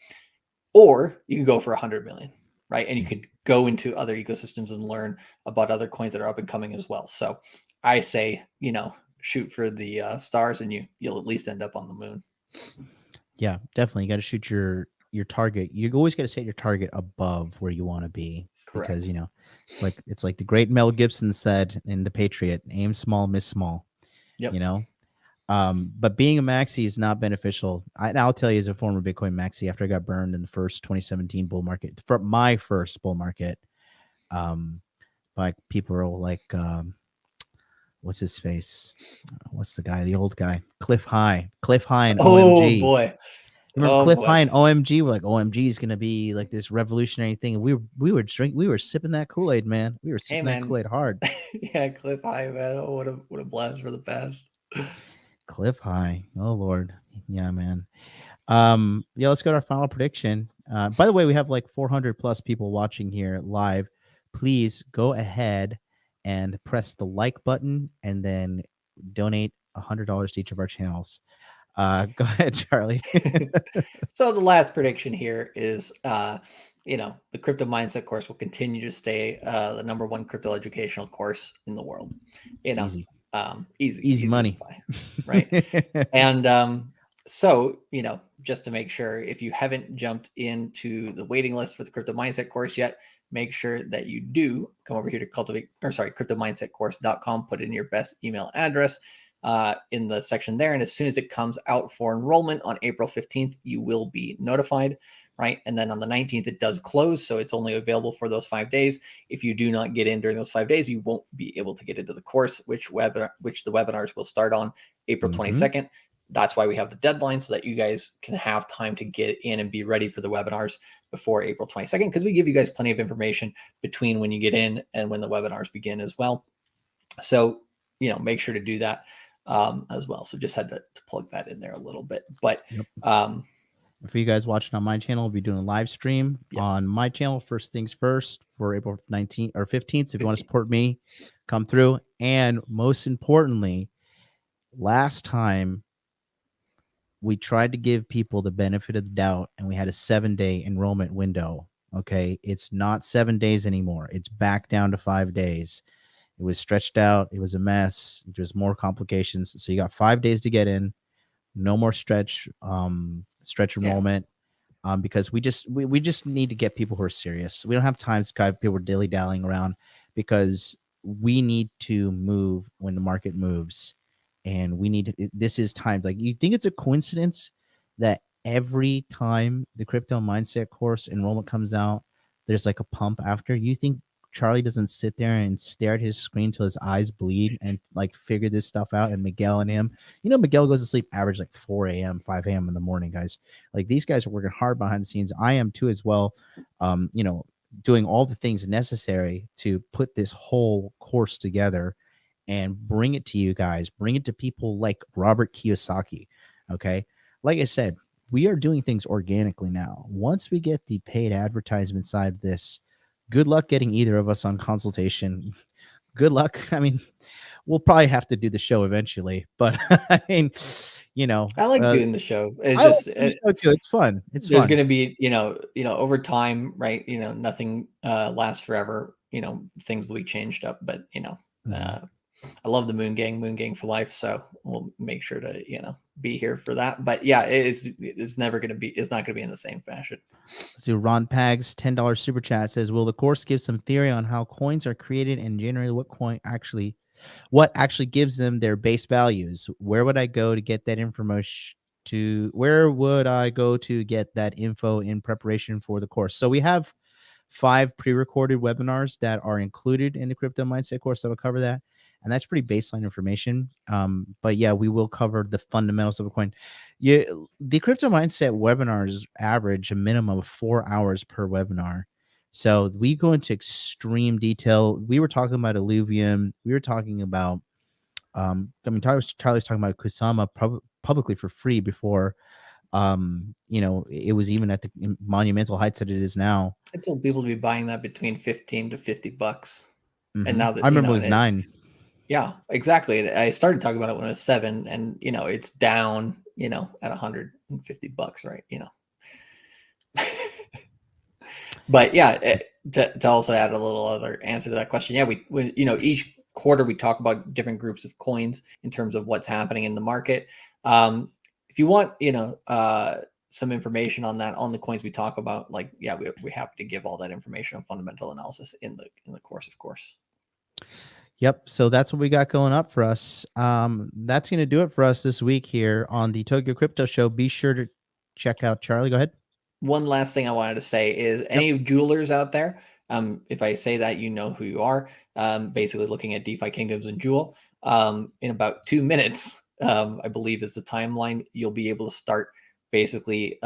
Or you can go for 100 million, right? And you could go into other ecosystems and learn about other coins that are up and coming as well. So I say, you know, shoot for the stars, and you'll at least end up on the moon. Yeah, definitely. You got to shoot your target. You always got to set your target above where you want to be. Correct. Because, you know, it's like the great Mel Gibson said in The Patriot, aim small, miss small. Yep. You know? But being a maxi is not beneficial. I'll tell you, as a former Bitcoin maxi, after I got burned in the first 2017 bull market, for my first bull market, like people are like, what's his face? What's the guy? The old guy, Cliff High and Oh OMG. boy. Remember Cliff High and OMG? We're like, OMG is gonna be like this revolutionary thing. And we were sipping that Kool-Aid, man. We were sipping that Kool-Aid hard. Yeah, Cliff High, man. Oh, what a blast for the past. Cliff High. Oh Lord. Yeah, man. Yeah, let's go to our final prediction. By the way, we have like 400 plus people watching here live. Please go ahead and press the like button and then donate $100 to each of our channels. Go ahead, Charlie. So the last prediction here is, you know, the Crypto Mindset course will continue to stay the #1 crypto educational course in the world. You know, easy money, right? And so, you know, just to make sure, if you haven't jumped into the waiting list for the Crypto Mindset course yet, make sure that you do come over here to CryptoMindsetCourse.com, put in your best email address in the section there. And as soon as it comes out for enrollment on April 15th, you will be notified, right? And then on the 19th, it does close. So it's only available for those 5 days. If you do not get in during those 5 days, you won't be able to get into the course, which the webinars will start on April 22nd. That's why we have the deadline, so that you guys can have time to get in and be ready for the webinars before April 22nd, because we give you guys plenty of information between when you get in and when the webinars begin as well. So, make sure to do that as well. So just had to plug that in there a little bit. But for you guys watching on my channel, I'll be doing a live stream on my channel, first things first, for April 19th or 15th. So if you want to support me, come through. And most importantly, last time we tried to give people the benefit of the doubt, and we had a 7-day enrollment window. Okay. It's not 7 days anymore. It's back down to 5 days. It was stretched out. It was a mess. There's more complications. So you got 5 days to get in. No more stretch enrollment, because we just need to get people who are serious. We don't have time to have people dilly-dallying around, because we need to move when the market moves. And this is time. Like, you think it's a coincidence that every time the Crypto Mindset course enrollment comes out, there's like a pump after? You think Charlie doesn't sit there and stare at his screen till his eyes bleed and like figure this stuff out? And Miguel and him, Miguel goes to sleep average like 4 a.m., 5 a.m. in the morning, guys. Like, these guys are working hard behind the scenes. I am too as well. Doing all the things necessary to put this whole course together and bring it to you guys, bring it to people like Robert Kiyosaki. Okay. Like I said, we are doing things organically now. Once we get the paid advertisement side of this, good luck getting either of us on consultation. Good luck. I mean, we'll probably have to do the show eventually, but I mean, I like doing the show. I like the show too. It's fun. There's going to be, over time, right? Nothing lasts forever. Things will be changed up, but I love the Moon Gang for life. So we'll make sure to, be here for that. But yeah, it's not going to be in the same fashion. So Ron Pags, $10 super chat, says, will the course give some theory on how coins are created and generated? What actually gives them their base values? Where would I go to get that information? Where would I go to get that info in preparation for the course? So we have 5 pre-recorded webinars that are included in the Crypto Mindset course that will cover that. And that's pretty baseline information. But yeah, we will cover the fundamentals of a coin. The Crypto Mindset webinars average a minimum of 4 hours per webinar. So we go into extreme detail. We were talking about Illuvium. We were talking about, Charlie's talking about Kusama publicly for free before, it was even at the monumental heights that it is now. I told people to be buying that between $15 to $50. Mm-hmm. And now that I remember it was 9. Yeah, exactly. I started talking about it when it was 7, and it's down, at $150, right? But yeah, to also add a little other answer to that question, yeah, we each quarter we talk about different groups of coins in terms of what's happening in the market. If you want, some information on that, on the coins we talk about, like, yeah, we're happy to give all that information on fundamental analysis in the course, of course. Yep. So that's what we got going up for us. That's going to do it for us this week here on the Tokyo Crypto Show. Be sure to check out Charlie. Go ahead. One last thing I wanted to say is any jewelers out there, if I say that, you know who you are. Basically looking at DeFi Kingdoms and Jewel. In about 2 minutes, I believe is the timeline, you'll be able to start basically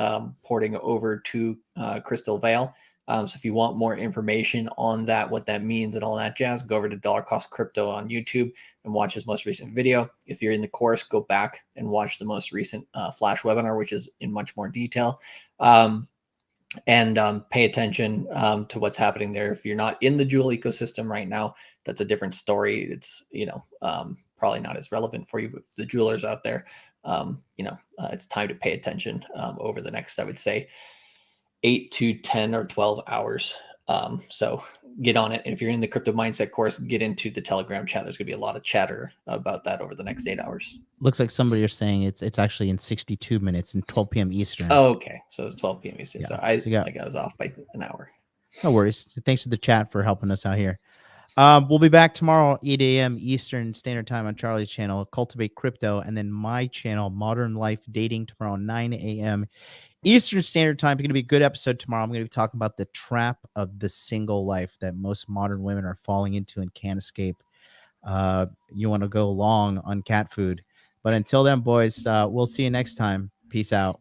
porting over to Crystal Veil. So if you want more information on that, what that means and all that jazz, go over to Dollar Cost Crypto on YouTube and watch his most recent video. If you're in the course, go back and watch the most recent Flash webinar, which is in much more detail. And pay attention to what's happening there. If you're not in the Jewel ecosystem right now, that's a different story. It's, probably not as relevant for you, but the jewelers out there, it's time to pay attention over the next, I would say, 8 to 10 or 12 hours. So get on it. And if you're in the Crypto Mindset course, get into the Telegram chat. There's going to be a lot of chatter about that over the next 8 hours. Looks like somebody are saying it's actually in 62 minutes and 12 p.m. Eastern. Oh, okay. So it's 12 p.m. Eastern. Yeah. So I was off by an hour. No worries. Thanks to the chat for helping us out here. We'll be back tomorrow, 8 a.m. Eastern Standard Time on Charlie's channel, Cultivate Crypto, and then my channel, Modern Life Dating, tomorrow, 9 a.m. Eastern Standard Time. It's going to be a good episode tomorrow. I'm going to be talking about the trap of the single life that most modern women are falling into and can't escape. You want to go long on cat food. But until then, boys, we'll see you next time. Peace out.